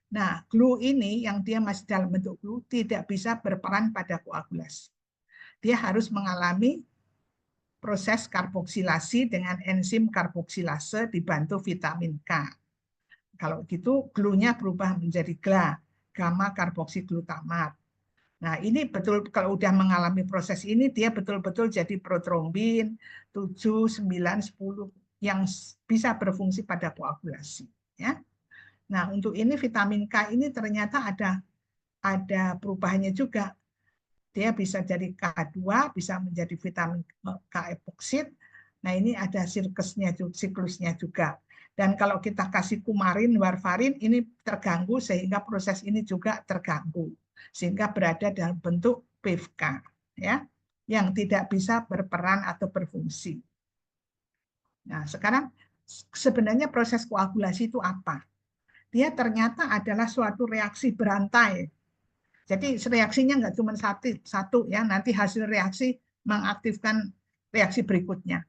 Nah, GLU ini yang dia masih dalam bentuk GLU tidak bisa berperan pada koagulasi. Dia harus mengalami proses karboksilasi dengan enzim karboksilase dibantu vitamin K. Kalau gitu, GLU-nya berubah menjadi GLA, gamma karboksiglutamat. Nah, ini betul kalau udah mengalami proses ini dia betul-betul jadi protrombin 7, 9, 10 yang bisa berfungsi pada koagulasi, ya. Nah, untuk ini vitamin K ini ternyata ada perubahannya juga. Dia bisa jadi K2, bisa menjadi vitamin K epoksit. Nah, ini ada siklusnya juga. Dan kalau kita kasih kumarin, warfarin, ini terganggu sehingga proses ini juga terganggu. Sehingga berada dalam bentuk PIVK, ya, yang tidak bisa berperan atau berfungsi. Nah, sekarang sebenarnya proses koagulasi itu apa? Dia ternyata adalah suatu reaksi berantai. Jadi reaksinya nggak cuma satu ya, nanti hasil reaksi mengaktifkan reaksi berikutnya.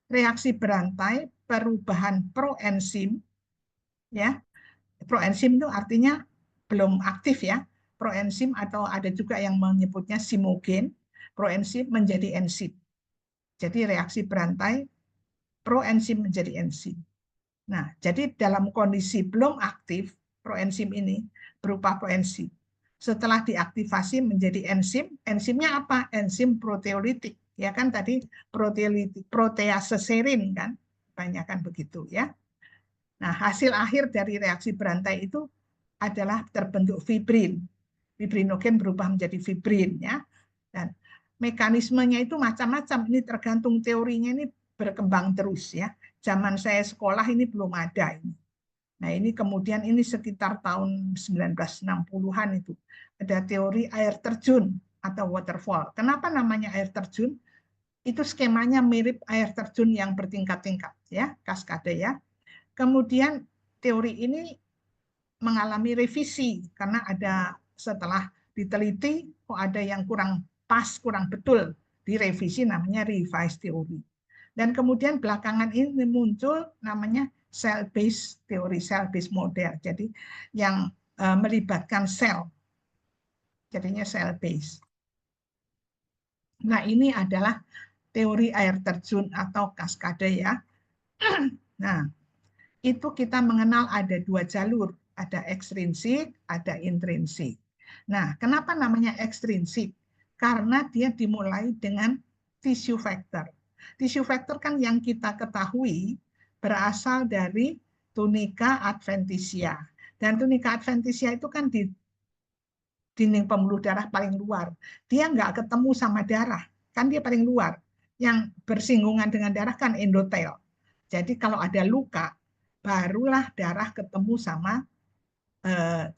Reaksi berantai perubahan proenzim, ya. Proenzim itu artinya belum aktif ya. Proenzim atau ada juga yang menyebutnya simogen, proenzim menjadi enzim. Jadi reaksi berantai proenzim menjadi enzim. Nah, jadi dalam kondisi belum aktif proenzim ini berupa proenzim. Setelah diaktifasi menjadi enzim, enzimnya apa? Enzim proteolitik. Ya kan tadi protease serin kan? Banyakan begitu ya. Nah, hasil akhir dari reaksi berantai itu adalah terbentuk fibrin. fibrinogen berubah menjadi fibrin ya. Dan mekanismenya itu macam-macam. Ini tergantung teorinya, ini berkembang terus ya. Zaman saya sekolah ini belum ada ini. Nah, ini kemudian ini sekitar tahun 1960-an itu ada teori air terjun atau waterfall. Kenapa namanya air terjun? Itu skemanya mirip air terjun yang bertingkat-tingkat ya, kaskade ya. Kemudian teori ini mengalami revisi karena ada setelah diteliti kok ada yang kurang pas, kurang betul, direvisi namanya revised teori. Dan kemudian belakangan ini muncul namanya cell based teori, cell based model. Jadi yang melibatkan sel. Jadinya cell based. Nah, ini adalah teori air terjun atau kaskade ya. Nah, itu kita mengenal ada dua jalur, ada ekstrinsik, ada intrinsik. Nah, kenapa namanya ekstrinsik? Karena dia dimulai dengan tissue factor. Tissue factor kan yang kita ketahui berasal dari tunica adventitia. Dan tunica adventitia itu kan di dinding pembuluh darah paling luar. Dia nggak ketemu sama darah, kan dia paling luar. Yang bersinggungan dengan darah kan endotel. Jadi kalau ada luka, barulah darah ketemu sama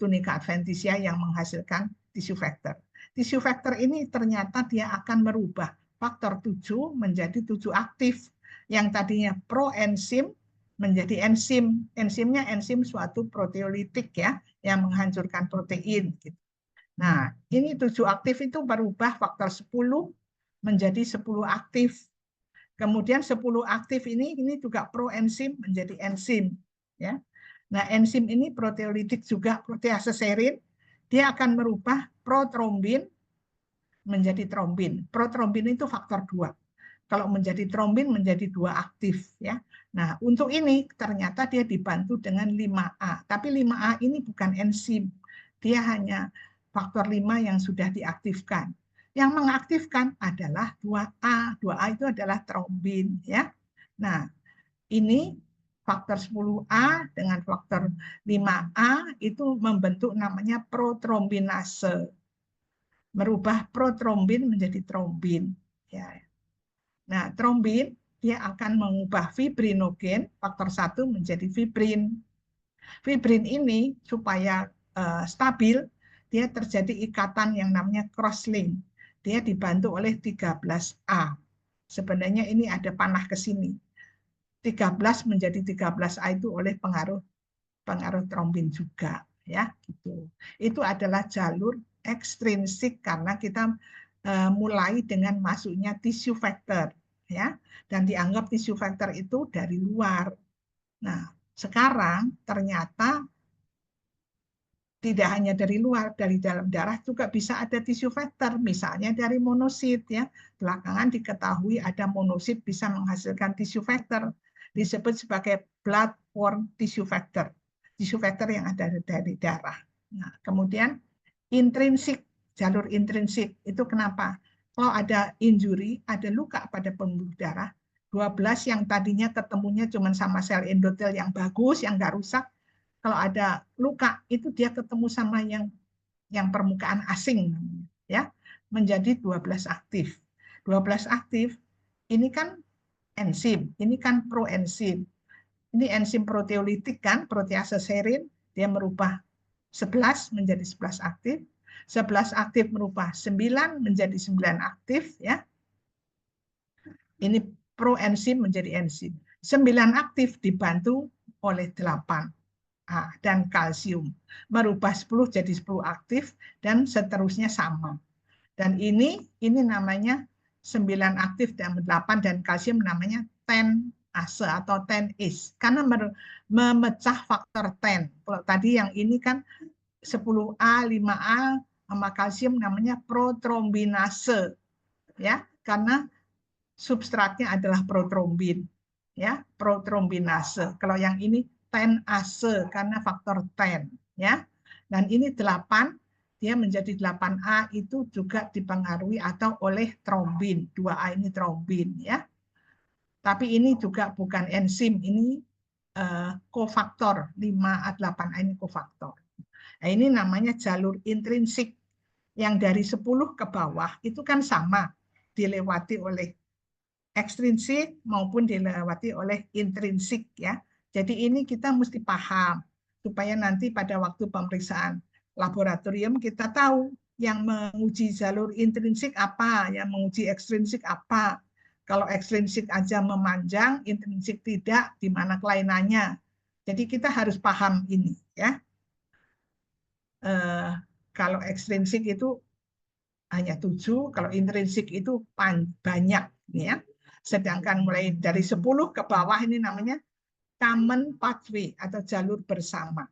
tunica adventitia yang menghasilkan tissue factor. Tissue factor ini ternyata dia akan merubah faktor 7 menjadi 7 aktif. Yang tadinya proenzim menjadi enzim. Enzimnya enzim suatu proteolitik ya, yang menghancurkan protein. Nah, ini 7 aktif itu berubah faktor 10 menjadi 10 aktif. Kemudian 10 aktif ini juga proenzim menjadi enzim ya. Nah, enzim ini proteolitik juga protease serin, dia akan merubah protrombin menjadi trombin. Protrombin itu faktor 2. Kalau menjadi trombin menjadi 2 aktif ya. Nah, untuk ini ternyata dia dibantu dengan 5A. Tapi 5A ini bukan enzim. Dia hanya faktor 5 yang sudah diaktifkan. Yang mengaktifkan adalah 2A. 2A itu adalah trombin ya. Nah, ini faktor 10A dengan faktor 5A itu membentuk namanya protrombinase. Merubah protrombin menjadi trombin ya. Nah, trombin dia akan mengubah fibrinogen faktor 1 menjadi fibrin. Fibrin ini supaya stabil, dia terjadi ikatan yang namanya crosslink. Dia dibantu oleh 13A. Sebenarnya ini ada panah ke sini. 13 menjadi 13A itu oleh pengaruh trombin juga ya gitu. Itu adalah jalur ekstrinsik karena kita mulai dengan masuknya tissue factor ya, dan dianggap tissue factor itu dari luar. Nah, sekarang ternyata tidak hanya dari luar, dari dalam darah juga bisa ada tissue factor, misalnya dari monosit ya. Belakangan diketahui ada monosit bisa menghasilkan tissue factor, disebut sebagai blood-borne tissue factor. Tissue factor yang ada dari darah. Nah, kemudian intrinsik, jalur intrinsik itu kenapa? Kalau ada injury, ada luka pada pembuluh darah, 12 yang tadinya ketemunya cuma sama sel endotel yang bagus, yang nggak rusak, kalau ada luka itu dia ketemu sama yang permukaan asing ya, menjadi 12 aktif. 12 aktif ini kan enzim, ini kan proenzim. Ini enzim proteolitik kan, protease serin, dia merubah 11 menjadi 11 aktif. 11 aktif merubah 9 menjadi 9 aktif ya. Ini proenzim menjadi enzim. 9 aktif dibantu oleh 8 dan kalsium. Merubah 10 jadi 10 aktif dan seterusnya sama. Dan ini namanya 9 aktif dan 8 dan kalsium namanya 10 ase atau 10 is. Karena memecah faktor 10. Kalau tadi yang ini kan 10A, 5A sama kalsium namanya protrombinase. Ya, karena substratnya adalah protrombin. Ya, protrombinase. Kalau yang ini 10 ase karena faktor 10 ya. Dan ini 8 dia menjadi 8A itu juga dipengaruhi atau oleh trombin. 2A ini trombin ya. Tapi ini juga bukan enzim, ini kofaktor. 5A 8A ini kofaktor. Nah, ini namanya jalur intrinsik. Yang dari 10 ke bawah itu kan sama dilewati oleh ekstrinsik maupun dilewati oleh intrinsik ya. Jadi ini kita mesti paham supaya nanti pada waktu pemeriksaan laboratorium kita tahu yang menguji jalur intrinsik apa, yang menguji ekstrinsik apa. Kalau ekstrinsik aja memanjang, intrinsik tidak, di mana kelainannya. Jadi kita harus paham ini ya. Eh, Kalau ekstrinsik itu hanya 7, kalau intrinsik itu banyak ya. Sedangkan mulai dari 10 ke bawah ini namanya common pathway atau jalur bersama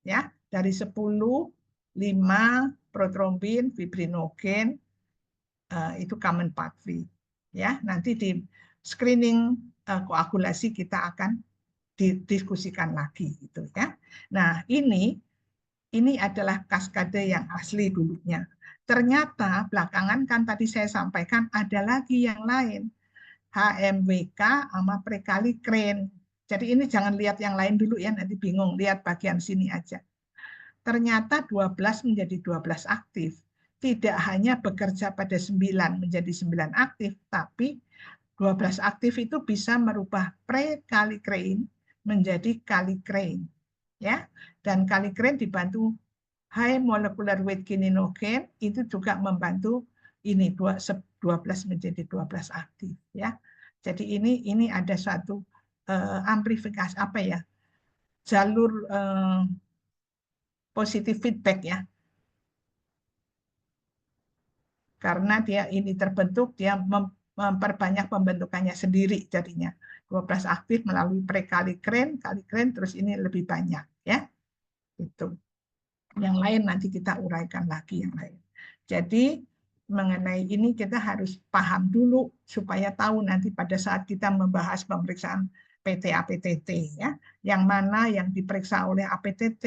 ya. Dari 10, 5 protrombin, fibrinogen itu common pathway ya. Nanti di screening koagulasi kita akan didiskusikan lagi gitu ya. Nah, ini adalah kaskade yang asli dulunya. Ternyata belakangan kan tadi saya sampaikan ada lagi yang lain. HMWK sama prekallikrein. Jadi ini jangan lihat yang lain dulu ya, nanti bingung. Lihat bagian sini aja. Ternyata 12 menjadi 12 aktif. Tidak hanya bekerja pada 9 menjadi 9 aktif, tapi 12 aktif itu bisa merubah prekallikrein menjadi kallikrein. Ya, dan kallikrein dibantu high molecular weight kininogen itu juga membantu ini 12 menjadi 12 aktif ya. Jadi ini ada suatu amplifikasi apa ya? Jalur positif feedback ya. Karena dia ini terbentuk dia memperbanyak pembentukannya sendiri jadinya. 12 aktif melalui prekallikrein, kallikrein terus ini lebih banyak ya. Itu. Yang lain nanti kita uraikan lagi yang lain. Jadi mengenai ini kita harus paham dulu supaya tahu nanti pada saat kita membahas pemeriksaan PT-APTT ya, yang mana yang diperiksa oleh APTT,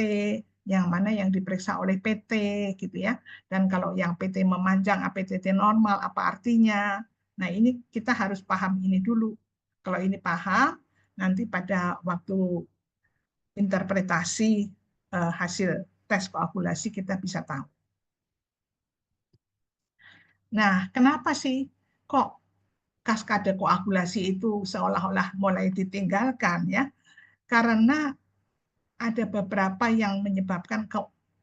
yang mana yang diperiksa oleh PT gitu ya. Dan kalau yang PT memanjang APTT normal apa artinya? Nah, ini kita harus paham ini dulu. Kalau ini paham, nanti pada waktu interpretasi hasil tes koagulasi kita bisa tahu. Nah, kenapa sih kok kaskade koagulasi itu seolah-olah mulai ditinggalkan ya? Karena ada beberapa yang menyebabkan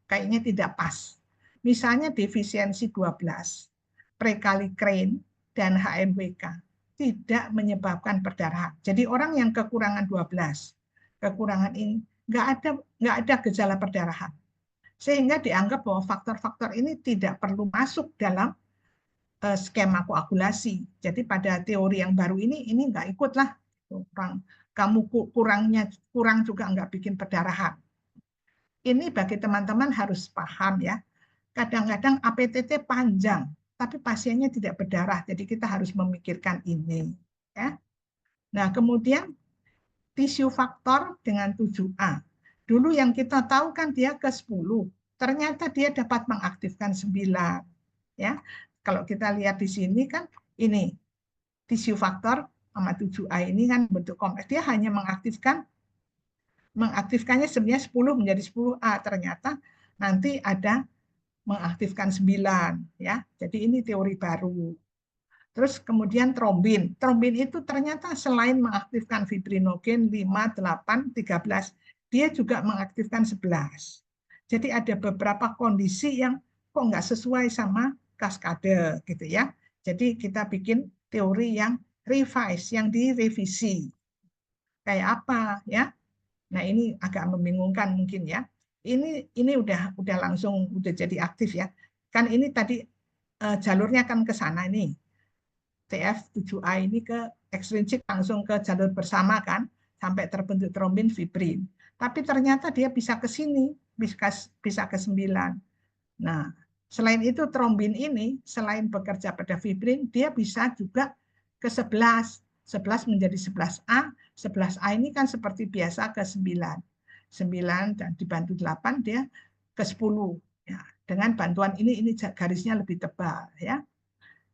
kayaknya tidak pas. Misalnya defisiensi 12, prekallikrein dan HMWK tidak menyebabkan perdarahan. Jadi orang yang kekurangan 12, kekurangan ini nggak ada gejala perdarahan. Sehingga dianggap bahwa faktor-faktor ini tidak perlu masuk dalam skema koagulasi. Jadi pada teori yang baru ini nggak ikutlah. Kamu kurang juga nggak bikin perdarahan. Ini bagi teman-teman harus paham ya. Kadang-kadang APTT panjang, tapi pasiennya tidak berdarah. Jadi kita harus memikirkan ini. Ya. Nah, kemudian tisu faktor dengan 7A. Dulu yang kita tahu kan dia ke 10. Ternyata dia dapat mengaktifkan 9. Ya. Kalau kita lihat di sini kan ini tisu faktor sama 7A ini kan bentuk kompleks. Dia hanya mengaktifkannya sebenarnya 10 menjadi 10A. Ternyata nanti ada mengaktifkan 9 ya. Jadi ini teori baru. Terus kemudian trombin. Trombin itu ternyata selain mengaktifkan fibrinogen 5, 8, 13, dia juga mengaktifkan 11. Jadi ada beberapa kondisi yang kok nggak sesuai sama kaskade gitu ya. Jadi kita bikin teori yang revise, yang direvisi. Kayak apa ya? Nah, ini agak membingungkan mungkin ya. Ini udah langsung udah jadi aktif ya. Kan ini tadi jalurnya kan ke sana nih. TF7A ini ke ekstrinsik langsung ke jalur bersama kan sampai terbentuk trombin fibrin. Tapi ternyata dia bisa ke sini, bisa ke 9. Nah, selain itu trombin ini selain bekerja pada fibrin, dia bisa juga ke 11. 11 menjadi 11A, 11A ini kan seperti biasa ke 9. 9 dan dibantu 8 dia ke 10. Ya, dengan bantuan ini garisnya lebih tebal ya.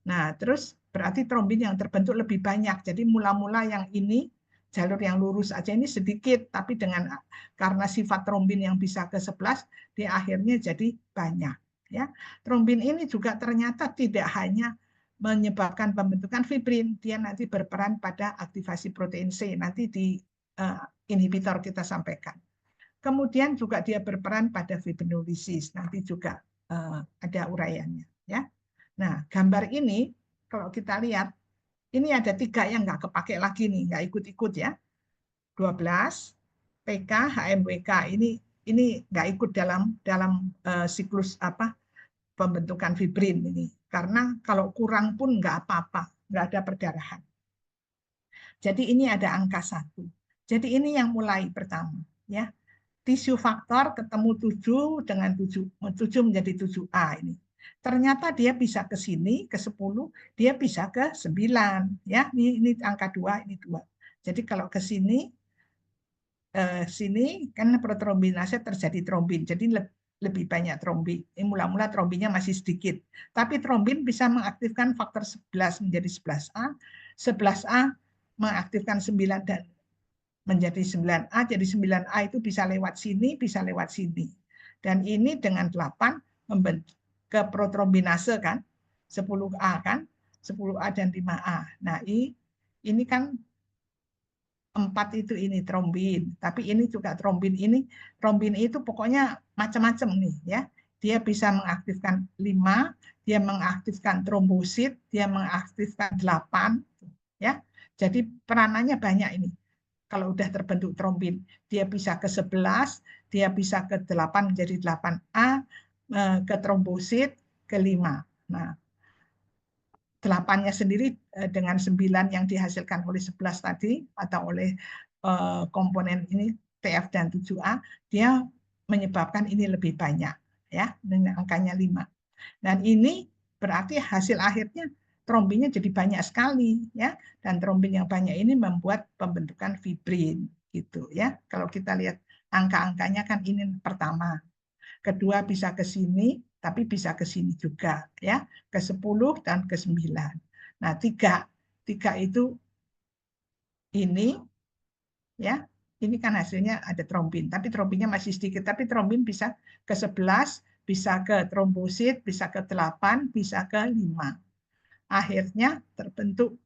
Nah, terus berarti trombin yang terbentuk lebih banyak. Jadi mula-mula yang ini jalur yang lurus aja ini sedikit, tapi karena sifat trombin yang bisa ke 11, dia akhirnya jadi banyak ya. Trombin ini juga ternyata tidak hanya menyebabkan pembentukan fibrin, dia nanti berperan pada aktivasi protein C, nanti di inhibitor kita sampaikan. Kemudian juga dia berperan pada fibrinolisis, nanti juga ada uraiannya. Ya. Nah, gambar ini kalau kita lihat, ini ada 3 yang nggak kepake lagi nih, nggak ikut-ikut ya. 12, PK, HMWK ini nggak ikut dalam siklus pembentukan fibrin ini, karena kalau kurang pun nggak apa-apa, nggak ada perdarahan. Jadi ini ada angka 1. Jadi ini yang mulai pertama, ya. Tisu faktor ketemu 7 dengan 7 menjadi 7A ini. Ternyata dia bisa ke sini, ke 10, dia bisa ke 9. Ya, ini angka 2, ini 2. Jadi kalau ke sini, sini kan protrombinase terjadi trombin. Jadi lebih banyak trombin. Mula-mula trombinnya masih sedikit. Tapi trombin bisa mengaktifkan faktor 11 menjadi 11A. 11A mengaktifkan 9 dan menjadi 9A, jadi 9A itu bisa lewat sini, bisa lewat sini. Dan ini dengan 8 membentuk ke protrombinase kan, 10A kan, 10A dan 5A. Nah, ini kan 4 itu ini trombin, tapi ini juga trombin itu pokoknya macam-macam nih ya. Dia bisa mengaktifkan 5, dia mengaktifkan trombosit, dia mengaktifkan 8 ya. Jadi peranannya banyak ini. Kalau udah terbentuk trombin, dia bisa ke 11, dia bisa ke 8 menjadi 8A, ke trombosit ke 5. Nah, 8-nya sendiri dengan 9 yang dihasilkan oleh 11 tadi atau oleh komponen ini TF dan 7A, dia menyebabkan ini lebih banyak ya, dengan angkanya 5. Dan ini berarti hasil akhirnya trombinnya jadi banyak sekali ya, dan trombin yang banyak ini membuat pembentukan fibrin gitu ya. Kalau kita lihat angka-angkanya kan ini pertama, kedua bisa ke sini tapi bisa ke sini juga ya, ke 10 dan ke 9. Nah, 3 itu ini ya. Ini kan hasilnya ada trombin, tapi trombinnya masih sedikit, tapi trombin bisa ke 11, bisa ke trombosit, bisa ke 8, bisa ke 5. Akhirnya terbentuk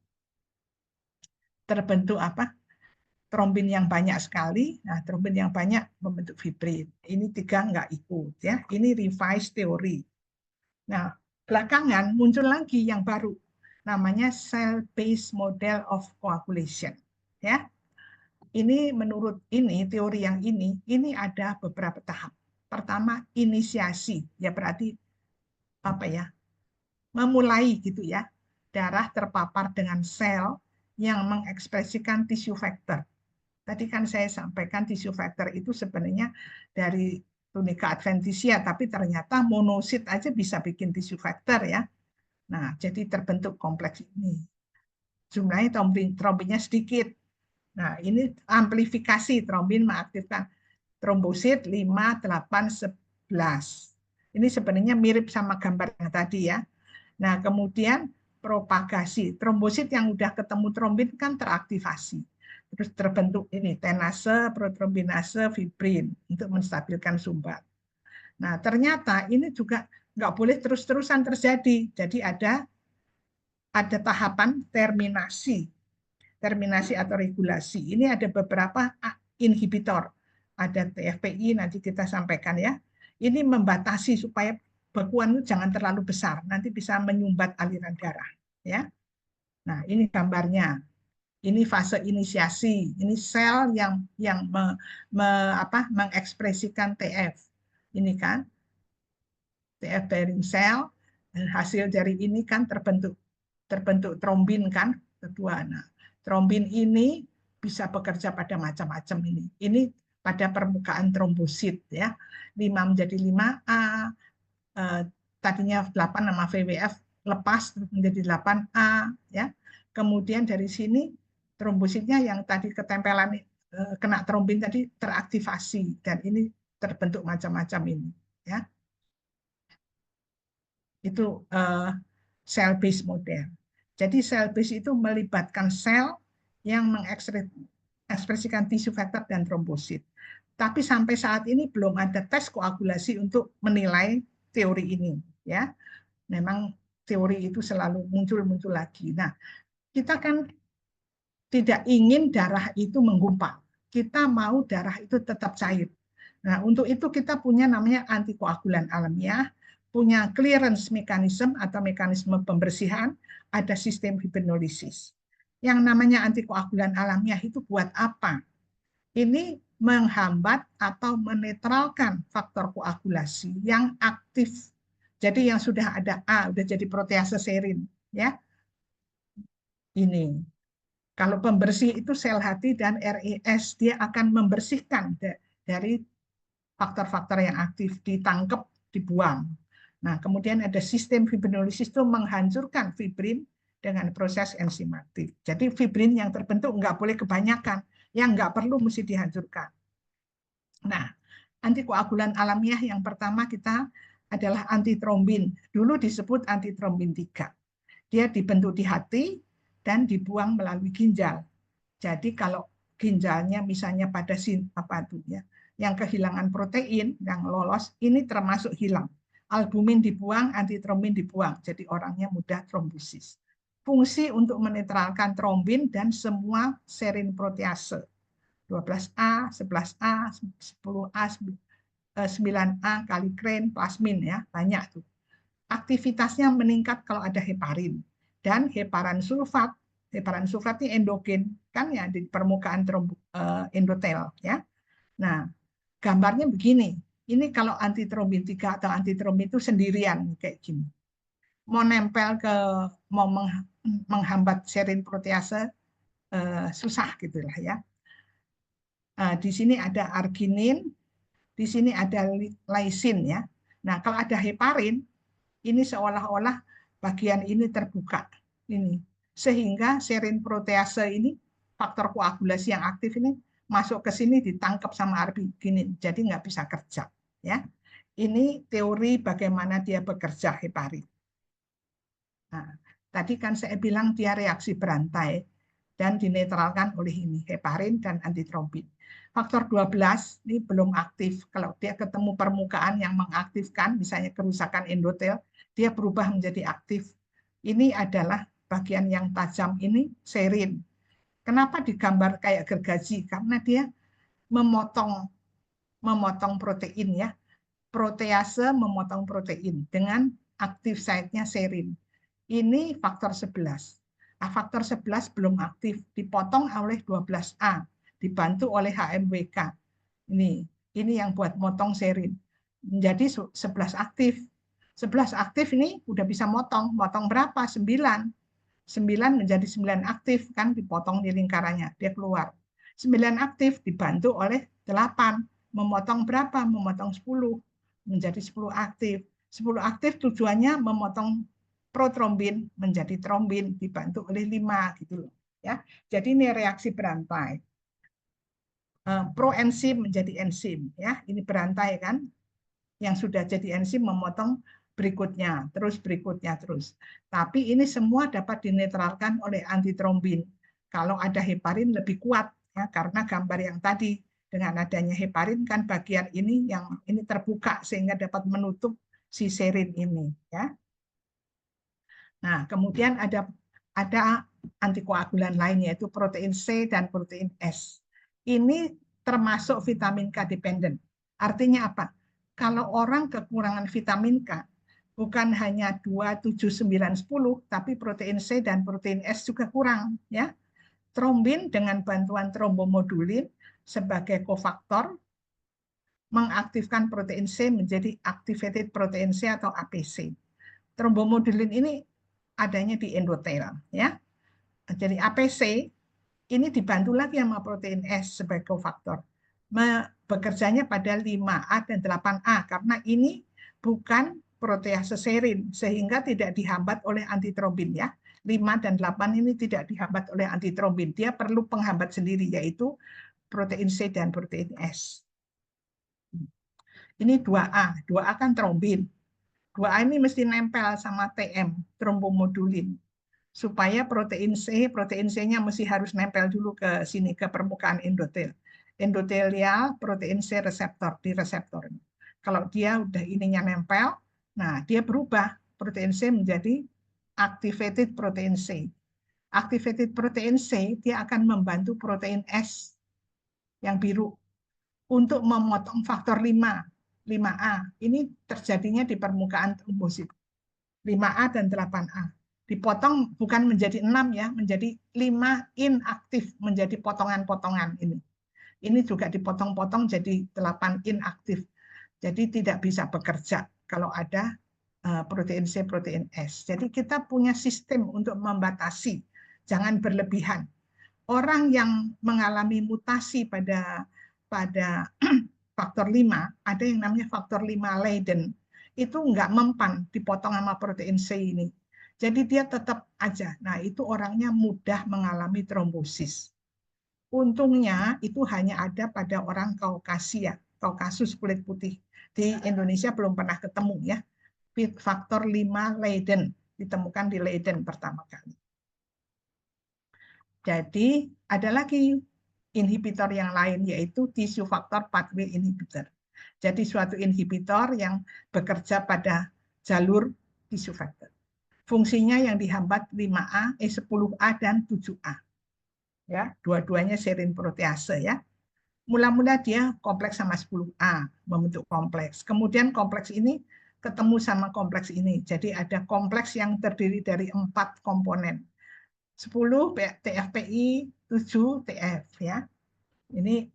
apa? Trombin yang banyak sekali. Nah, trombin yang banyak membentuk fibrin. Ini 3 nggak ikut ya. Ini revised teori. Nah, belakangan muncul lagi yang baru, namanya cell-based model of coagulation. Ya, ini menurut teori yang ini ada beberapa tahap. Pertama, inisiasi, ya berarti apa ya? Memulai gitu ya. Darah terpapar dengan sel yang mengekspresikan tissue factor. Tadi kan saya sampaikan tissue factor itu sebenarnya dari tunica adventitia, tapi ternyata monosit aja bisa bikin tissue factor ya. Nah, jadi terbentuk kompleks ini. Jumlahnya trombinnya sedikit. Nah, ini amplifikasi trombin mengaktifkan trombosit 5, 8, 11. Ini sebenarnya mirip sama gambar yang tadi ya. Nah, kemudian propagasi. Trombosit yang udah ketemu trombin kan teraktivasi. Terus terbentuk ini tenase, protrombinase, fibrin untuk menstabilkan sumbat. Nah, ternyata ini juga nggak boleh terus-terusan terjadi. Jadi ada tahapan terminasi atau regulasi. Ini ada beberapa inhibitor. Ada TFPI, nanti kita sampaikan ya. Ini membatasi supaya bekuan itu jangan terlalu besar, nanti bisa menyumbat aliran darah. Ya. Nah, ini gambarnya. Ini fase inisiasi. Ini sel yang mengekspresikan TF. Ini kan TF bearing cell. Dan hasil dari ini kan terbentuk trombin kan kedua. Nah, trombin ini bisa bekerja pada macam-macam ini. Ini pada permukaan trombosit ya. 5 menjadi 5A, tadinya 8 nama VWF lepas menjadi 8A ya. Kemudian dari sini trombositnya yang tadi ketempelan kena trombin tadi teraktivasi dan ini terbentuk macam-macam ini ya. Itu cell based model. Jadi cell based itu melibatkan sel yang mengekspresikan tissue factor dan trombosit. Tapi sampai saat ini belum ada tes koagulasi untuk menilai teori ini, ya. Memang teori itu selalu muncul-muncul lagi. Nah, kita kan tidak ingin darah itu menggumpal. Kita mau darah itu tetap cair. Nah, untuk itu kita punya namanya antikoagulan alamiah, punya clearance mechanism atau mekanisme pembersihan, ada sistem hipnolisis. Yang namanya antikoagulan alamiah itu buat apa? Ini menghambat atau menetralkan faktor koagulasi yang aktif. Jadi yang sudah ada A, udah jadi protease serin, ya. Ini. Kalau pembersih itu sel hati dan RES, dia akan membersihkan dari faktor-faktor yang aktif, ditangkap, dibuang. Nah, kemudian ada sistem fibrinolisis itu menghancurkan fibrin dengan proses enzimatik. Jadi fibrin yang terbentuk nggak boleh kebanyakan, yang nggak perlu mesti dihancurkan. Nah, antikoagulan alamiah yang pertama kita adalah antitrombin. Dulu disebut antitrombin 3. Dia dibentuk di hati dan dibuang melalui ginjal. Jadi kalau ginjalnya misalnya pada apa itu ya, yang kehilangan protein yang lolos ini termasuk hilang. Albumin dibuang, antitrombin dibuang. Jadi orangnya mudah trombosis. Fungsi untuk menetralkan trombin dan semua serin protease. 12A, 11A, 10A, 9A, kalikrein, plasmin ya, banyak tuh. Aktivitasnya meningkat kalau ada heparin dan heparan sulfat. Heparan sulfat ini endogen kan ya di permukaan endotel ya. Nah, gambarnya begini. Ini kalau antitrombin 3 atau antitrombin itu sendirian kayak gini. Mau nempel ke mau menghambat serin protease susah gitulah ya. Di sini ada arginin, di sini ada lysin ya. Nah, kalau ada heparin ini seolah-olah bagian ini terbuka ini sehingga serin protease ini faktor koagulasi yang aktif ini masuk ke sini ditangkap sama arginin jadi nggak bisa kerja ya. Ini teori bagaimana dia bekerja heparin. Nah, tadi kan saya bilang dia reaksi berantai dan dinetralkan oleh ini heparin dan antitrombin. Faktor 12 ini belum aktif. Kalau dia ketemu permukaan yang mengaktifkan, misalnya kerusakan endotel, dia berubah menjadi aktif. Ini adalah bagian yang tajam ini serin. Kenapa digambar kayak gergaji? Karena dia memotong memotong protein ya. Protease memotong protein dengan aktif site-nya serin. Ini faktor 11. Nah, faktor 11 belum aktif, dipotong oleh 12A, dibantu oleh HMWK. Ini yang buat motong serin. Menjadi 11 aktif. 11 aktif ini udah bisa motong. Motong berapa? 9. 9 menjadi 9 aktif, kan dipotong di lingkarannya, dia keluar. 9 aktif dibantu oleh 8. Memotong berapa? Memotong 10. Menjadi 10 aktif. 10 aktif tujuannya memotong protrombin menjadi trombin dibantu oleh 5 gitu loh ya. Jadi ini reaksi berantai. Proenzim menjadi enzim ya. Ini berantai kan. Yang sudah jadi enzim memotong berikutnya, terus berikutnya terus. Tapi ini semua dapat dinetralkan oleh antitrombin. Kalau ada heparin lebih kuat ya karena gambar yang tadi dengan adanya heparin kan bagian ini yang ini terbuka sehingga dapat menutup si serin ini ya. Nah, kemudian ada antikoagulan lain yaitu protein C dan protein S. Ini termasuk vitamin K dependent. Artinya apa? Kalau orang kekurangan vitamin K, bukan hanya 2, 7, 9, 10, tapi protein C dan protein S juga kurang. Ya. Trombin dengan bantuan trombomodulin sebagai kofaktor mengaktifkan protein C menjadi activated protein C atau APC. Trombomodulin ini adanya di endotel. Ya. Jadi APC ini dibantu lagi sama protein S sebagai kofaktor. Bekerjanya pada 5A dan 8A karena ini bukan protease serin sehingga tidak dihambat oleh antitrombin ya. 5 dan 8 ini tidak dihambat oleh antitrombin. Dia perlu penghambat sendiri yaitu protein C dan protein S. Ini 2A. 2A kan trombin. 2A ini mesti nempel sama TM, trombomodulin. Supaya protein C-nya mesti harus nempel dulu ke sini, ke permukaan endotel. Endotelial protein C reseptor, di reseptor. Kalau dia udah ininya nempel, Nah, dia berubah protein C menjadi activated protein C. Activated protein C dia akan membantu protein S yang biru untuk memotong faktor 5A. Ini terjadinya di permukaan trombosit. 5A dan 8A. Dipotong bukan menjadi 6 ya, menjadi 5 inaktif, menjadi potongan-potongan ini. Ini juga dipotong-potong jadi 8 inaktif. Jadi tidak bisa bekerja kalau ada protein C, protein S. Jadi kita punya sistem untuk membatasi, jangan berlebihan. Orang yang mengalami mutasi pada faktor 5, ada yang namanya faktor 5 Leiden, itu nggak mempan dipotong sama protein C ini. Jadi dia tetap aja. Nah, itu orangnya mudah mengalami trombosis. Untungnya itu hanya ada pada orang Kaukasia, Kaukasus kulit putih. Di Indonesia belum pernah ketemu ya. Faktor 5 Leiden ditemukan di Leiden pertama kali. Jadi ada lagi inhibitor yang lain yaitu tissue factor pathway inhibitor. Jadi suatu inhibitor yang bekerja pada jalur tissue factor. Fungsinya yang dihambat 5A, 10A dan 7A. Ya, dua-duanya serin protease ya. Mula-mula dia kompleks sama 10A, membentuk kompleks. Kemudian kompleks ini ketemu sama kompleks ini. Jadi ada kompleks yang terdiri dari 4 komponen. 10 TFPI, 7 TF ya. Ini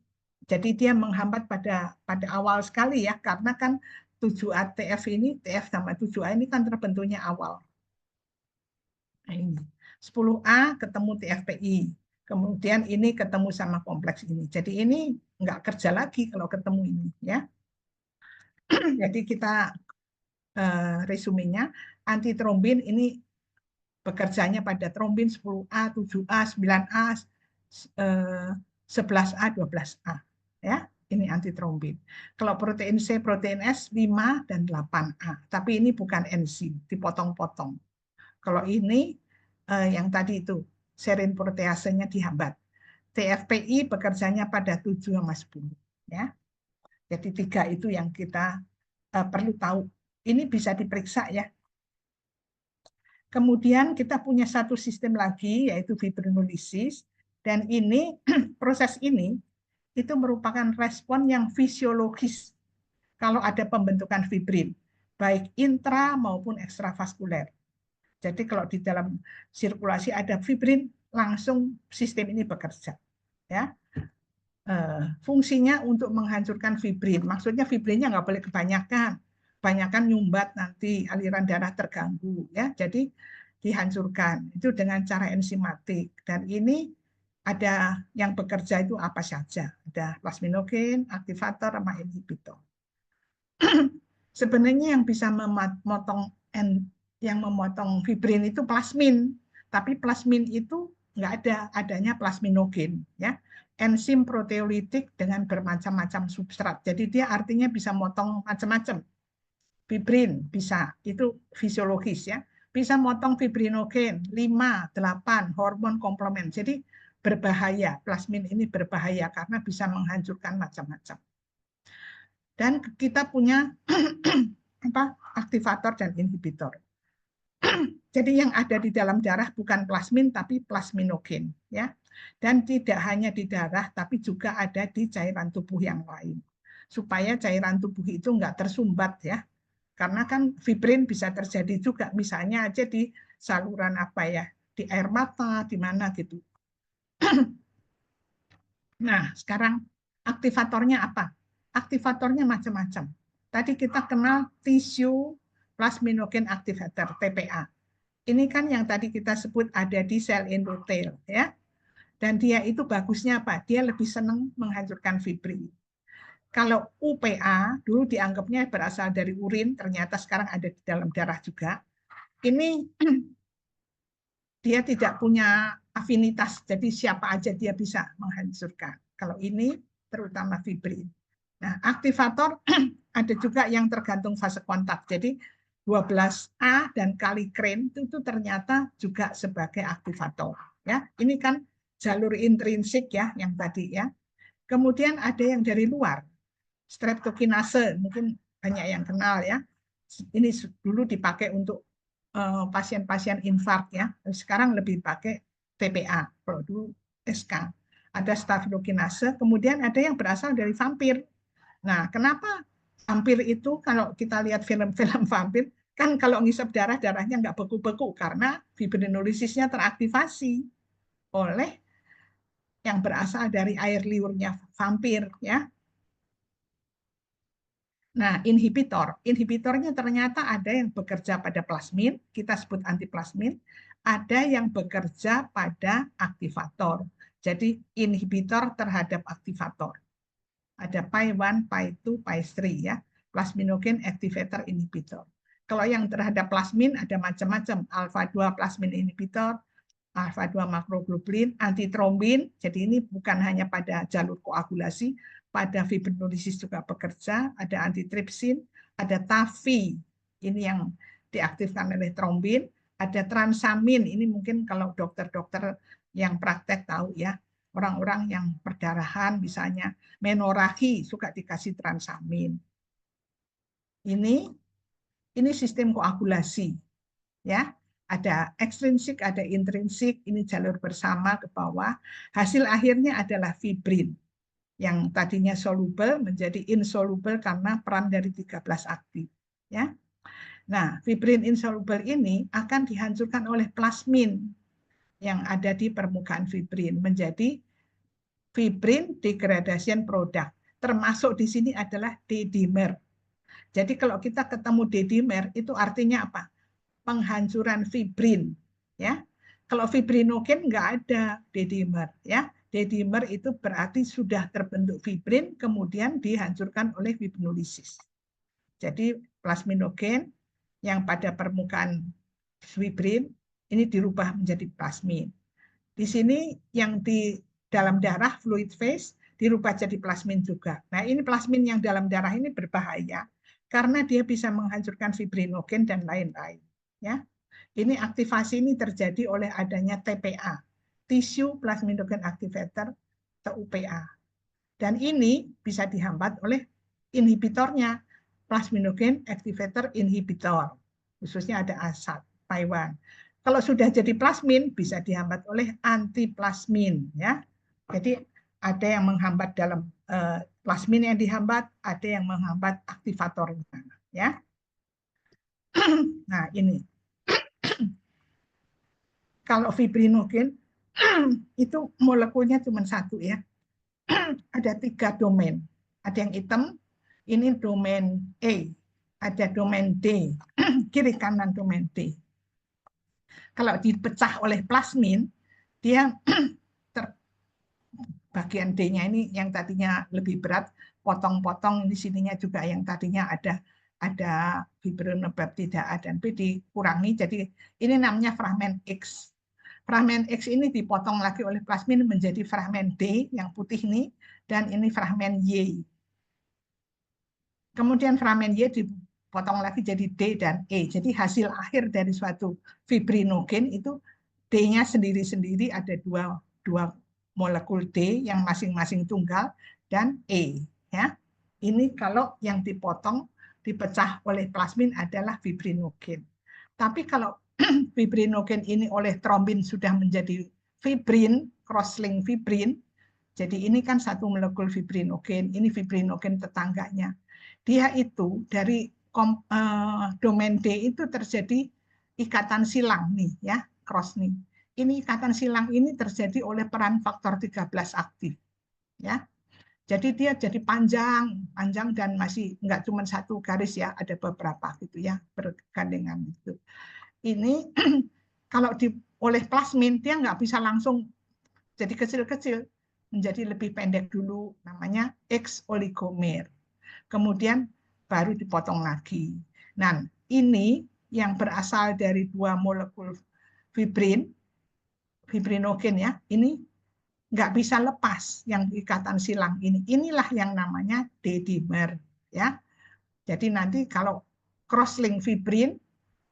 jadi dia menghambat pada awal sekali ya, karena kan 7A TF ini, TF sama 7A ini kan terbentuknya awal. Nah, ini 10A ketemu TFPI. Kemudian ini ketemu sama kompleks ini. Jadi ini nggak kerja lagi kalau ketemu ini ya. Jadi kita resumenya, antitrombin ini bekerjanya pada trombin 10A, 7A, 9A, 11A, 12A. Ya, ini antitrombin. Kalau protein C, protein S 5 dan 8A. Tapi ini bukan enzim, dipotong-potong. Kalau ini yang tadi itu serin proteasenya dihambat. TFPI bekerjanya pada 7 sama 10 ya. Jadi 3 itu yang kita perlu tahu. Ini bisa diperiksa ya. Kemudian kita punya satu sistem lagi yaitu fibrinolisis dan ini proses ini itu merupakan respon yang fisiologis kalau ada pembentukan fibrin baik intra maupun ekstravaskuler. Jadi kalau di dalam sirkulasi ada fibrin, langsung sistem ini bekerja. Ya, fungsinya untuk menghancurkan fibrin. Maksudnya fibrinnya nggak boleh kebanyakan, kebanyakan nyumbat nanti aliran darah terganggu. Ya, jadi dihancurkan itu dengan cara enzimatik. Dan ini ada yang bekerja itu apa saja? Ada plasminogen, aktivator, sama inhibitor. Sebenarnya yang bisa memotong fibrin itu plasmin, tapi plasmin itu nggak ada, adanya plasminogen ya. Enzim proteolitik dengan bermacam-macam substrat. Jadi dia artinya bisa motong macam-macam. Fibrin bisa, itu fisiologis ya. Bisa motong fibrinogen 5, 8, hormon komplement. Jadi berbahaya, plasmin ini berbahaya karena bisa menghancurkan macam-macam. Dan kita punya aktivator dan inhibitor. Jadi yang ada di dalam darah bukan plasmin tapi plasminogen ya. Dan tidak hanya di darah tapi juga ada di cairan tubuh yang lain. Supaya cairan tubuh itu enggak tersumbat ya. Karena kan fibrin bisa terjadi juga misalnya aja di saluran apa ya, di air mata, di mana gitu. Nah, sekarang aktivatornya apa? Aktivatornya macam-macam. Tadi kita kenal tissue plasminogen activator, TPA. Ini kan yang tadi kita sebut ada di sel endotel, ya. Dan dia itu bagusnya apa? Dia lebih senang menghancurkan fibrin. Kalau UPA dulu dianggapnya berasal dari urin, ternyata sekarang ada di dalam darah juga. Ini dia tidak punya afinitas, jadi siapa aja dia bisa menghancurkan. Kalau ini terutama fibrin. Nah, aktivator ada juga yang tergantung fase kontak. Jadi 12A dan kalikrein itu ternyata juga sebagai aktivator. Ya, ini kan jalur intrinsik ya yang tadi ya. Kemudian ada yang dari luar, streptokinase mungkin banyak yang kenal ya. Ini dulu dipakai untuk pasien-pasien infark ya. Sekarang lebih pakai TPA, produk SK. Ada stafylokinase, kemudian ada yang berasal dari vampir. Nah, kenapa vampir itu kalau kita lihat film-film vampir, kan kalau ngisap darah, darahnya nggak beku-beku karena fibrinosisnya teraktivasi oleh yang berasal dari air liurnya vampir ya. Nah, inhibitornya ternyata ada yang bekerja pada plasmin, kita sebut antiplasmin, ada yang bekerja pada aktivator. Jadi inhibitor terhadap aktivator. Ada PI1, PI2, PI3 ya, plasminogen activator inhibitor. Kalau yang terhadap plasmin ada macam-macam, alfa 2 plasmin inhibitor, alfa 2 makroglobulin, antitrombin. Jadi ini bukan hanya pada jalur koagulasi, pada fibrinolisis juga bekerja, ada antitripsin, ada TAFI, ini yang diaktifkan oleh trombin, ada transamin, ini mungkin kalau dokter-dokter yang praktek tahu ya, orang-orang yang perdarahan misalnya menorahi suka dikasih transamin. Ini sistem koagulasi ya. Ada ekstrinsik, ada intrinsik, ini jalur bersama ke bawah. Hasil akhirnya adalah fibrin yang tadinya soluble menjadi insoluble karena peran dari 13 aktif ya. Nah, fibrin insoluble ini akan dihancurkan oleh plasmin yang ada di permukaan fibrin menjadi fibrin degradation product. Termasuk di sini adalah D-dimer. Jadi kalau kita ketemu D-dimer itu artinya apa? Penghancuran fibrin ya. Kalau fibrinogen nggak ada D-dimer ya. D-dimer itu berarti sudah terbentuk fibrin kemudian dihancurkan oleh fibrinolysis. Jadi plasminogen yang pada permukaan fibrin ini dirubah menjadi plasmin. Di sini yang di dalam darah fluid phase dirubah jadi plasmin juga. Nah, ini plasmin yang dalam darah ini berbahaya karena dia bisa menghancurkan fibrinogen dan lain-lain ya. Ini aktivasi ini terjadi oleh adanya TPA, tissue plasminogen activator atau UPA. Dan ini bisa dihambat oleh inhibitornya, plasminogen activator inhibitor. Khususnya ada ASAT, PI1. Kalau sudah jadi plasmin bisa dihambat oleh antiplasmin ya. Jadi ada yang menghambat dalam plasmin yang dihambat, ada yang menghambat aktivatornya ya. Nah, ini kalau fibrinogen itu molekulnya cuma satu ya. Ada 3 domain. Ada yang hitam, ini domain E. Ada domain D, kiri kanan domain D. Kalau dipecah oleh plasmin, dia bagian D-nya ini yang tadinya lebih berat, potong-potong di sininya juga yang tadinya ada fibrinopeptida A dan B dikurangi. Jadi ini namanya fragmen X. Fragmen X ini dipotong lagi oleh plasmin menjadi fragmen D yang putih ini, dan ini fragmen Y. Kemudian fragmen Y dipotong lagi jadi D dan E. Jadi hasil akhir dari suatu fibrinogen itu D-nya sendiri-sendiri ada dua molekul D yang masing-masing tunggal dan E. Ya. Ini kalau yang dipotong, dipecah oleh plasmin adalah fibrinogen. Tapi kalau fibrinogen ini oleh trombin sudah menjadi fibrin, cross-link fibrin. Jadi ini kan satu molekul fibrinogen, ini fibrinogen tetangganya. Dia itu dari domain D itu terjadi ikatan silang nih ya, cross nih. Ini ikatan silang ini terjadi oleh peran faktor 13 aktif ya. Jadi dia jadi panjang dan masih nggak cuma satu garis ya, ada beberapa gitu ya, bergandengan itu. Ini kalau oleh plasmin dia nggak bisa langsung jadi kecil-kecil, menjadi lebih pendek dulu, namanya X oligomer. Kemudian baru dipotong lagi. Nah, ini yang berasal dari dua molekul fibrin, fibrinogen ya, ini nggak bisa lepas yang ikatan silang ini. Inilah yang namanya D-dimer ya. Jadi nanti kalau cross-link fibrin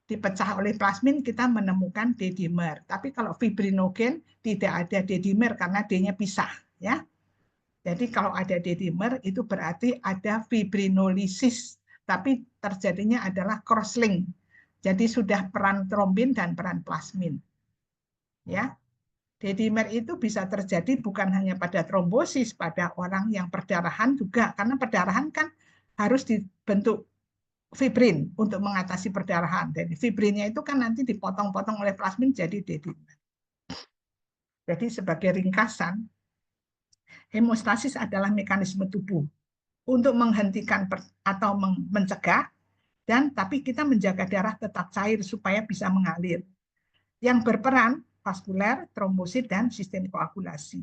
dipecah oleh plasmin kita menemukan D-dimer. Tapi kalau fibrinogen tidak ada D-dimer karena D-nya pisah ya. Jadi kalau ada D-dimer itu berarti ada fibrinolisis tapi terjadinya adalah cross-link. Jadi sudah peran trombin dan peran plasmin. Ya, D-dimer itu bisa terjadi bukan hanya pada trombosis, pada orang yang perdarahan juga, karena perdarahan kan harus dibentuk fibrin untuk mengatasi perdarahan. Dan fibrinnya itu kan nanti dipotong-potong oleh plasmin jadi D-dimer. Jadi sebagai ringkasan, hemostasis adalah mekanisme tubuh untuk menghentikan atau mencegah, dan tapi kita menjaga darah tetap cair supaya bisa mengalir. Yang berperan vaskuler, trombosit, dan sistem koagulasi.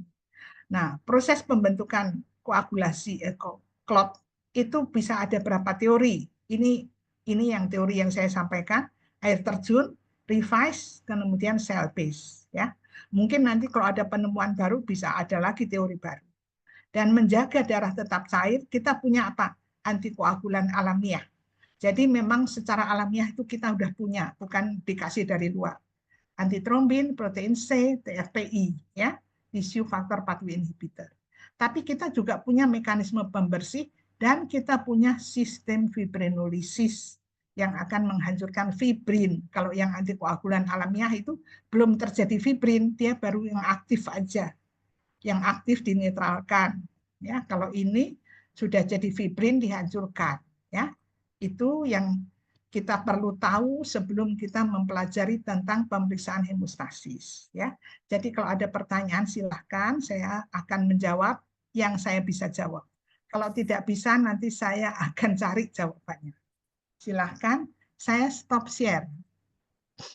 Nah, proses pembentukan koagulasi clot itu bisa ada berapa teori. Ini yang teori yang saya sampaikan, air terjun, revise, kemudian cell base, ya. Mungkin nanti kalau ada penemuan baru bisa ada lagi teori baru. Dan menjaga darah tetap cair, kita punya apa? Antikoagulan alamiah. Jadi memang secara alamiah itu kita udah punya, bukan dikasih dari luar. Antitrombin, protein C, TFPI, ya, tissue factor pathway inhibitor. Tapi kita juga punya mekanisme pembersih dan kita punya sistem fibrinolisis yang akan menghancurkan fibrin. Kalau yang antikoagulan alamiah itu belum terjadi fibrin, dia baru yang aktif aja, yang aktif dinetralkan. Ya, kalau ini sudah jadi fibrin dihancurkan. Ya, itu yang kita perlu tahu sebelum kita mempelajari tentang pemeriksaan hemostasis. Ya, jadi kalau ada pertanyaan silahkan, saya akan menjawab yang saya bisa jawab. Kalau tidak bisa nanti saya akan cari jawabannya. Silahkan, saya stop share.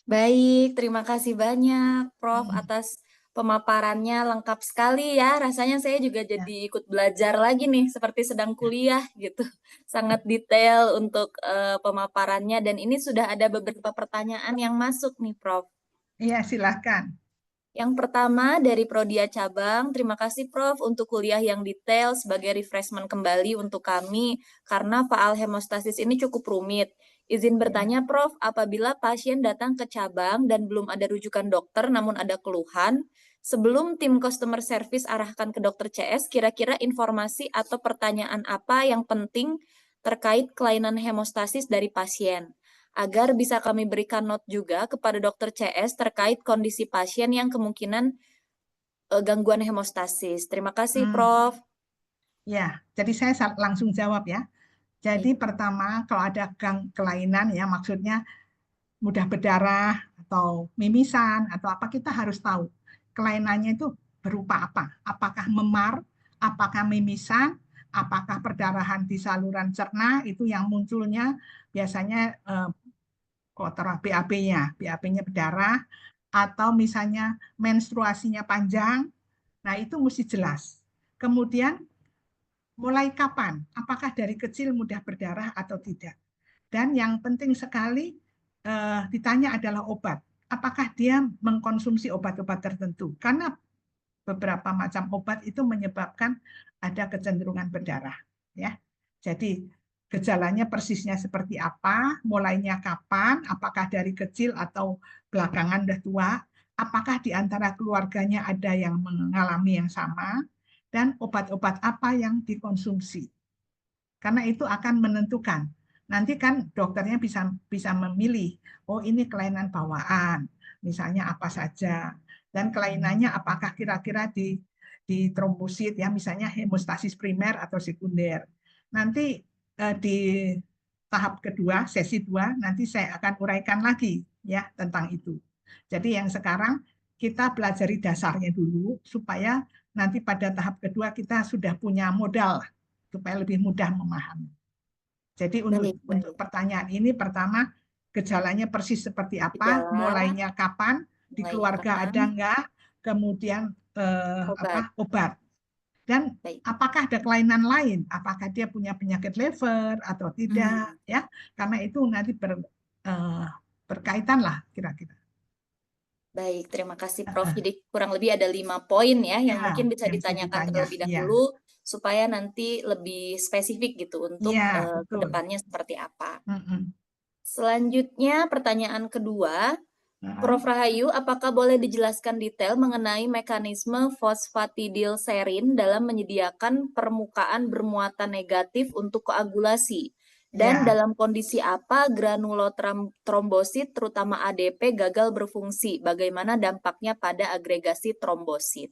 Baik, terima kasih banyak Prof atas pemaparannya lengkap sekali ya. Rasanya saya juga Ya. jadi ikut belajar lagi nih, seperti sedang kuliah gitu. Sangat detail untuk pemaparannya dan ini sudah ada beberapa pertanyaan yang masuk nih Prof. Iya, silahkan. Yang pertama dari Prodia Cabang, terima kasih Prof untuk kuliah yang detail sebagai refreshment kembali untuk kami karena faal hemostasis ini cukup rumit. Izin Ya. bertanya Prof, apabila pasien datang ke cabang dan belum ada rujukan dokter namun ada keluhan, sebelum tim customer service arahkan ke dokter CS, kira-kira informasi atau pertanyaan apa yang penting terkait kelainan hemostasis dari pasien? Agar bisa kami berikan note juga kepada dokter CS terkait kondisi pasien yang kemungkinan gangguan hemostasis. Terima kasih, Hmm, Prof. ya, jadi saya langsung jawab ya. Baik. Jadi pertama kalau ada kelainan ya maksudnya mudah berdarah atau mimisan atau apa kita harus tahu kelainannya itu berupa apa. Apakah memar, apakah mimisan, apakah perdarahan di saluran cerna itu yang munculnya biasanya kotoran BAB-nya, BAB-nya berdarah atau misalnya menstruasinya panjang. Nah, itu mesti jelas. Kemudian mulai kapan? Apakah dari kecil mudah berdarah atau tidak? Dan yang penting sekali ditanya adalah obat. Apakah dia mengkonsumsi obat-obat tertentu? Karena beberapa macam obat itu menyebabkan ada kecenderungan berdarah. Ya, jadi gejalanya persisnya seperti apa? Mulainya kapan? Apakah dari kecil atau belakangan udah tua? Apakah di antara keluarganya ada yang mengalami yang sama? Dan obat-obat apa yang dikonsumsi? Karena itu akan menentukan. Nanti kan dokternya bisa bisa memilih, oh ini kelainan bawaan, misalnya apa saja, dan kelainannya apakah kira-kira di trombosit ya, misalnya hemostasis primer atau sekunder. Nanti di tahap kedua, sesi 2, nanti saya akan uraikan lagi ya tentang itu. Jadi yang sekarang kita pelajari dasarnya dulu supaya nanti pada tahap kedua kita sudah punya modal supaya lebih mudah memahami. Jadi untuk Baik, untuk baik. pertanyaan ini pertama gejalanya persis seperti apa, Gejala, mulainya kapan, di mulainya keluarga kapan? ada enggak, kemudian apa Obat. obat dan Baik. apakah ada kelainan lain, apakah dia punya penyakit liver atau tidak Hmm. ya, karena itu nanti eh, berkaitan lah kira-kira. Baik, terima kasih Prof. Jadi kurang lebih ada 5 poin ya yang Ya, mungkin bisa yang mesti ditanyakan ditanya. terlebih Iya, dahulu supaya nanti lebih spesifik gitu untuk iya ke betul. depannya seperti apa. Mm-mm. Selanjutnya pertanyaan kedua, Nah, Prof. Rahayu, apakah boleh dijelaskan detail mengenai mekanisme fosfatidilserin dalam menyediakan permukaan bermuatan negatif untuk koagulasi? Dan Ya, dalam kondisi apa granulotrombosit, terutama ADP, gagal berfungsi? Bagaimana dampaknya pada agregasi trombosit?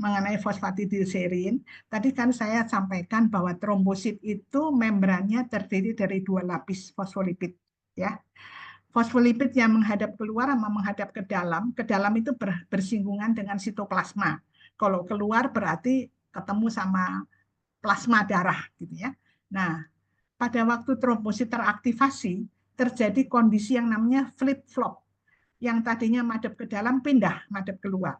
mengenai fosfatidilserin, tadi kan saya sampaikan bahwa trombosit itu membrannya terdiri dari dua lapis fosfolipid, ya. Fosfolipid yang menghadap keluar sama menghadap ke dalam itu bersinggungan dengan sitoplasma. Kalau keluar berarti ketemu sama plasma darah, gitu ya. Nah, pada waktu trombosit teraktivasi, terjadi kondisi yang namanya flip-flop. Yang tadinya madep ke dalam pindah madep keluar.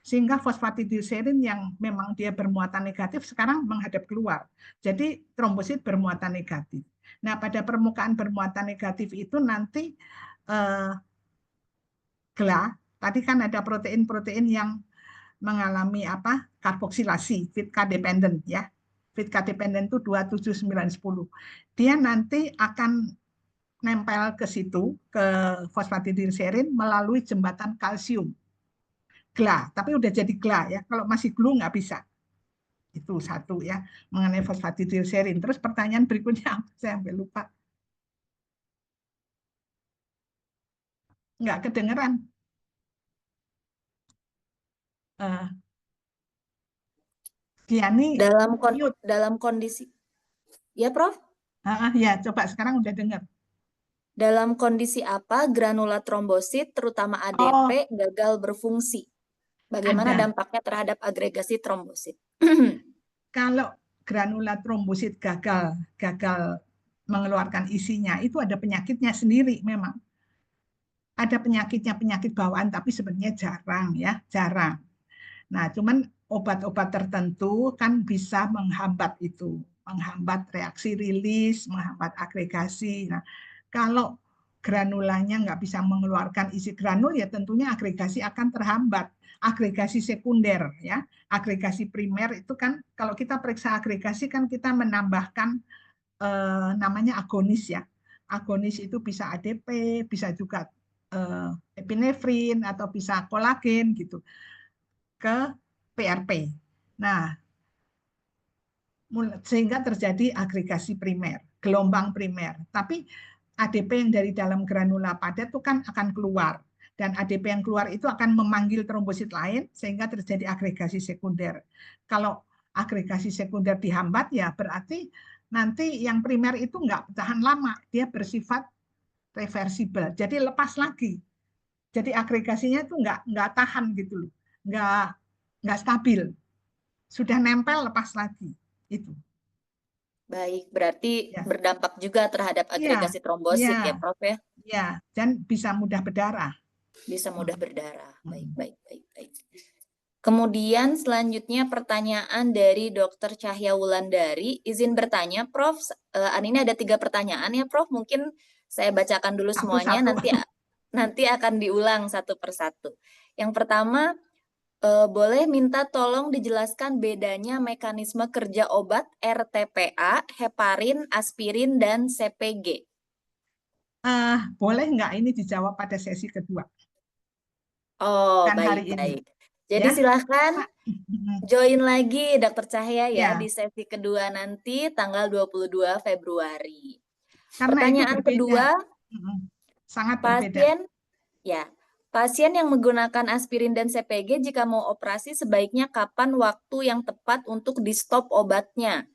Sehingga fosfatidilserin yang memang dia bermuatan negatif sekarang menghadap keluar. Jadi trombosit bermuatan negatif. Nah, pada permukaan bermuatan negatif itu nanti eh, GLA, tadi kan ada protein-protein yang mengalami apa? Karboksilasi, FITK dependent ya. FITK dependent itu 27910. Dia nanti akan nempel ke situ, ke fosfatidilserin melalui jembatan kalsium. GLA, tapi udah jadi GLA ya. Kalau masih glue nggak bisa. Itu satu ya, mengenai fosfatidilserin. Terus pertanyaan berikutnya apa? Saya sampai lupa. Nggak kedengeran. Uh, Diani, mute. Dalam kondisi, ya Prof, Ya, coba sekarang udah dengar. dalam kondisi apa granula trombosit, terutama ADP, Oh, gagal berfungsi? Bagaimana ada. dampaknya terhadap agregasi trombosit? Kalau granula trombosit gagal gagal mengeluarkan isinya, itu ada penyakitnya sendiri memang. Ada penyakitnya, penyakit bawaan, tapi sebenarnya jarang ya, jarang. Nah, cuman obat-obat tertentu kan bisa menghambat itu, menghambat reaksi rilis, menghambat agregasi. Nah, kalau granulanya nggak bisa mengeluarkan isi granul, ya tentunya agregasi akan terhambat. Agregasi sekunder, ya, agregasi primer itu kan kalau kita periksa agregasi kan kita menambahkan namanya agonis ya. Agonis itu bisa ADP, bisa juga epinefrin atau bisa kolagen gitu ke PRP. Nah, sehingga terjadi agregasi primer, gelombang primer. Tapi ADP yang dari dalam granula padat itu kan akan keluar. Dan ADP yang keluar itu akan memanggil trombosit lain sehingga terjadi agregasi sekunder. Kalau agregasi sekunder dihambat ya berarti nanti yang primer itu nggak tahan lama. Dia bersifat reversibel. Jadi lepas lagi. Jadi agregasinya itu nggak tahan gitu loh. Nggak stabil. Sudah nempel lepas lagi. Itu. Baik, berarti Ya. berdampak juga terhadap Iya, agregasi iya, trombosit ya, Prof ya? iya, dan bisa mudah berdarah. Bisa mudah Mm, berdarah. Baik, mm. baik, baik, baik. Kemudian selanjutnya pertanyaan dari Dr. Cahya Wulandari. Izin bertanya, Prof. Ini ada 3 pertanyaan ya, Prof. Mungkin saya bacakan dulu semuanya, Satu-satu. nanti akan diulang satu persatu. Yang pertama, boleh minta tolong dijelaskan bedanya mekanisme kerja obat RTPA, heparin, aspirin, dan CPG. Boleh nggak ini dijawab pada sesi kedua? Oh, Bukan baik, hari ini. baik. Jadi Ya, silahkan Pak. Mm, join lagi Dokter Cahya ya di ya, sesi kedua nanti tanggal 22 Februari. karena itu Pertanyaan berbeda. kedua, Mm, sangat berbeda. pasien ya, pasien yang menggunakan aspirin dan CPG jika mau operasi sebaiknya kapan waktu yang tepat untuk di stop obatnya?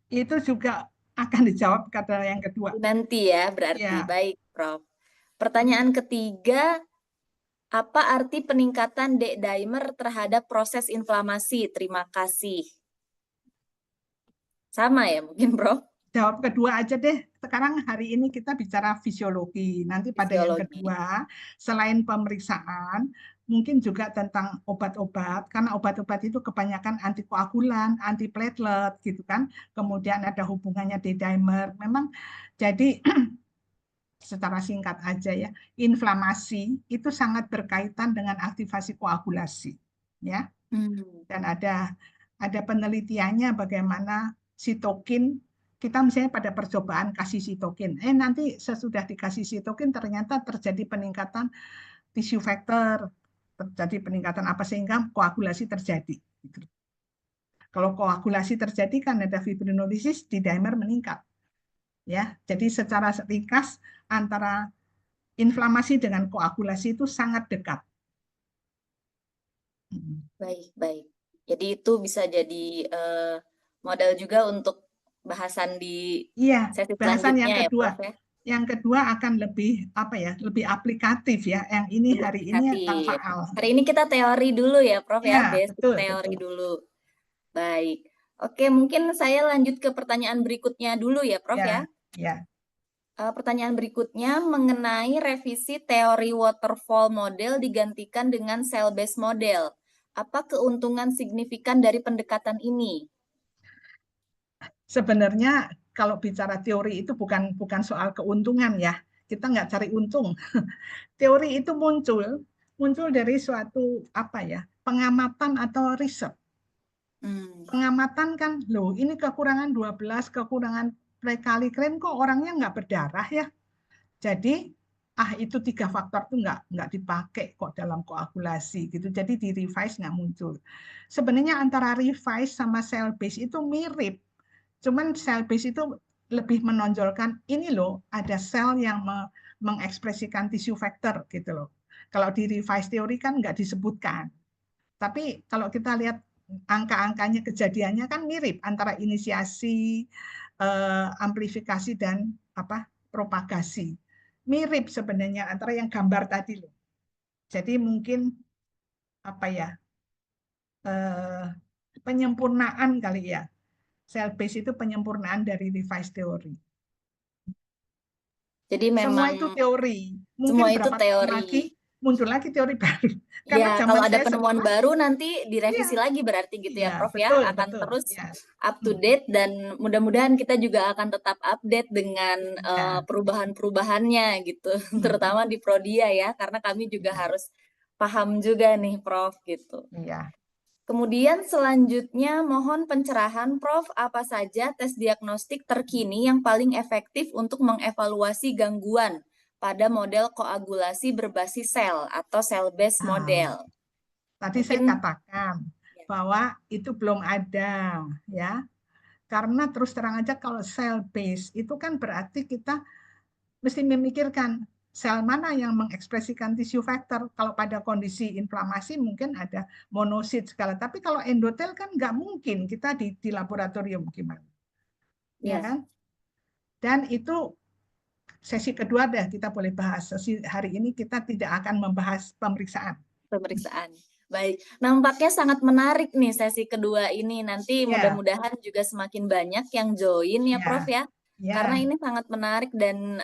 Itu juga akan dijawab kata yang kedua. Nanti ya, berarti Ya, baik, Prof. Pertanyaan ketiga, apa arti peningkatan D-dimer terhadap proses inflamasi? Terima kasih. Sama ya mungkin, Prof. jawab kedua aja deh. Sekarang hari ini kita bicara fisiologi. Nanti pada yang Fisiologi. kedua, selain pemeriksaan, mungkin juga tentang obat-obat, karena obat-obat itu kebanyakan antikoagulan, antiplatelet, gitu kan. Kemudian ada hubungannya D-dimer. Memang jadi secara singkat aja ya, inflamasi itu sangat berkaitan dengan aktivasi koagulasi, ya. Hmm. Dan ada penelitiannya bagaimana sitokin kita misalnya pada percobaan kasih sitokin, nanti sesudah dikasih sitokin ternyata terjadi peningkatan tissue factor, terjadi peningkatan apa sehingga koagulasi terjadi. Gitu. Kalau koagulasi terjadi kan ada fibrinolisis, D-dimer meningkat. Ya, jadi secara ringkas antara inflamasi dengan koagulasi itu sangat dekat. Baik, baik. Jadi itu bisa jadi modal juga untuk bahasan di Iya, sesi bahasan selanjutnya yang ya, kedua. Prof ya. Yang kedua akan lebih apa ya, lebih aplikatif ya. Yang ini Lebih hari ini akan aplikatif. faal. Hari ini kita teori dulu ya, Prof ya, Iya, basic betul, teori betul. dulu. Baik. Oke, mungkin saya lanjut ke pertanyaan berikutnya dulu ya, Prof ya. Ya, ya. Pertanyaan berikutnya mengenai revisi teori waterfall model digantikan dengan cell-based model. Apa keuntungan signifikan dari pendekatan ini? Sebenarnya kalau bicara teori itu bukan soal keuntungan ya. Kita nggak cari untung. Teori itu muncul dari suatu apa ya, pengamatan atau riset. Hmm, Pengamatan kan, loh ini kekurangan 12, kekurangan prekalikerin kok orangnya nggak berdarah ya. Jadi itu 3 faktor tuh nggak dipakai kok dalam koagulasi gitu. Jadi di revise nggak muncul. Sebenarnya antara revise sama cell base itu mirip. Cuman cell base itu lebih menonjolkan ini loh ada sel yang mengekspresikan tissue factor gitu loh. Kalau di revise teori kan nggak disebutkan. Tapi kalau kita lihat angka-angkanya kejadiannya kan mirip antara inisiasi, amplifikasi dan apa propagasi. Mirip sebenarnya antara yang gambar tadi loh. Jadi mungkin apa ya, eh, penyempurnaan kali ya. Cell base itu penyempurnaan dari revise teori. jadi Semua memang itu teori. Mungkin semua itu berapa tahun teori. lagi muncul lagi teori baru. Ya, Karena kalau zaman ada saya penemuan sekolah, baru nanti iya, direvisi lagi berarti gitu ya, iya, Prof ya. betul, Akan betul. terus Ya. up to Hmm, date dan mudah-mudahan kita juga akan tetap update dengan iya. perubahan-perubahannya gitu, Hmm, terutama di Prodia ya, karena kami juga iya, harus paham juga nih, Prof gitu. iya. Kemudian selanjutnya mohon pencerahan Prof, apa saja tes diagnostik terkini yang paling efektif untuk mengevaluasi gangguan pada model koagulasi berbasis sel atau cell-based Ah, model. tadi saya Mungkin katakan ya, bahwa itu belum ada, ya. Karena terus terang aja kalau cell base itu kan berarti kita mesti memikirkan sel mana yang mengekspresikan tissue factor. Kalau pada kondisi inflamasi mungkin ada monosit segala. Tapi kalau endotel kan nggak mungkin kita di laboratorium gimana, ya ya, kan? Dan itu sesi kedua deh kita boleh bahas. Sesi hari ini kita tidak akan membahas pemeriksaan. pemeriksaan. Baik, nampaknya sangat menarik nih sesi kedua ini. Nanti Ya, mudah-mudahan juga semakin banyak yang join ya Prof ya, ya. Karena ya, ini sangat menarik dan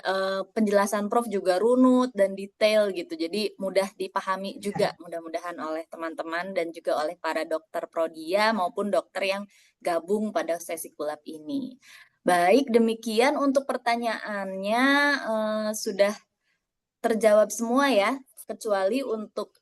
penjelasan Prof juga runut dan detail gitu. Jadi mudah dipahami juga ya. mudah-mudahan oleh teman-teman dan juga oleh para dokter Prodia maupun dokter yang gabung pada sesi kulap ini. Baik, demikian untuk pertanyaannya sudah terjawab semua ya, kecuali untuk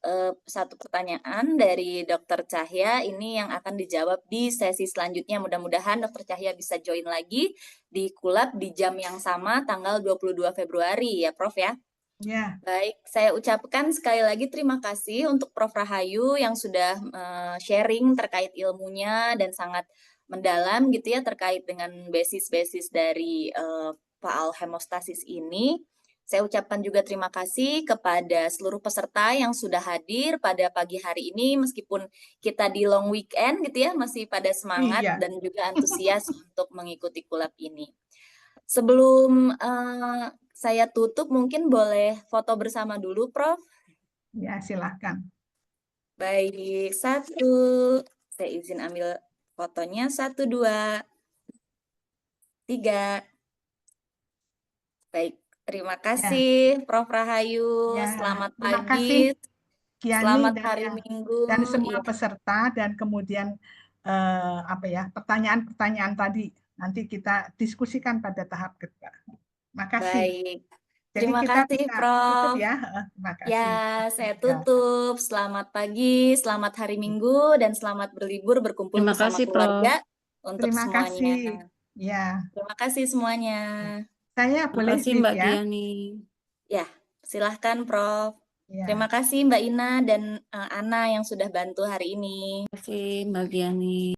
satu pertanyaan dari Dokter Cahya ini yang akan dijawab di sesi selanjutnya. Mudah-mudahan Dokter Cahya bisa join lagi di Kulap di jam yang sama tanggal 22 Februari ya, Prof ya. Ya, Baik, saya ucapkan sekali lagi terima kasih untuk Prof Rahayu yang sudah sharing terkait ilmunya dan sangat mendalam gitu ya terkait dengan basis-basis dari faal hemostasis ini. Saya ucapkan juga terima kasih kepada seluruh peserta yang sudah hadir pada pagi hari ini meskipun kita di long weekend gitu ya masih pada semangat iya, dan juga antusias untuk mengikuti kulap ini. Sebelum saya tutup, mungkin boleh foto bersama dulu, Prof. ya, silahkan. Baik, satu. Saya izin ambil fotonya. Satu, dua, tiga. Baik, terima Ya, kasih, Prof. Rahayu. ya. Selamat Terima kasih pagi, Kiani selamat dan hari yang Minggu. dan semua Iya, peserta dan kemudian apa ya pertanyaan-pertanyaan tadi nanti kita diskusikan pada tahap kedua. Makasih. baik. Jadi Terima kita kasih, bisa tutup Prof. ya. Terima Ya, kasih. saya Ya. tutup. Selamat pagi, selamat hari Minggu, dan selamat berlibur berkumpul Terima bersama kasih, keluarga Prof. untuk Terima semuanya. kasih. Ya. Terima kasih semuanya. Saya Terima boleh kasih, leave Mbak ya. Diani. Ya, silahkan Prof. Terima Ya. kasih Mbak Ina dan Ana yang sudah bantu hari ini. Terima kasih, Mbak Diani.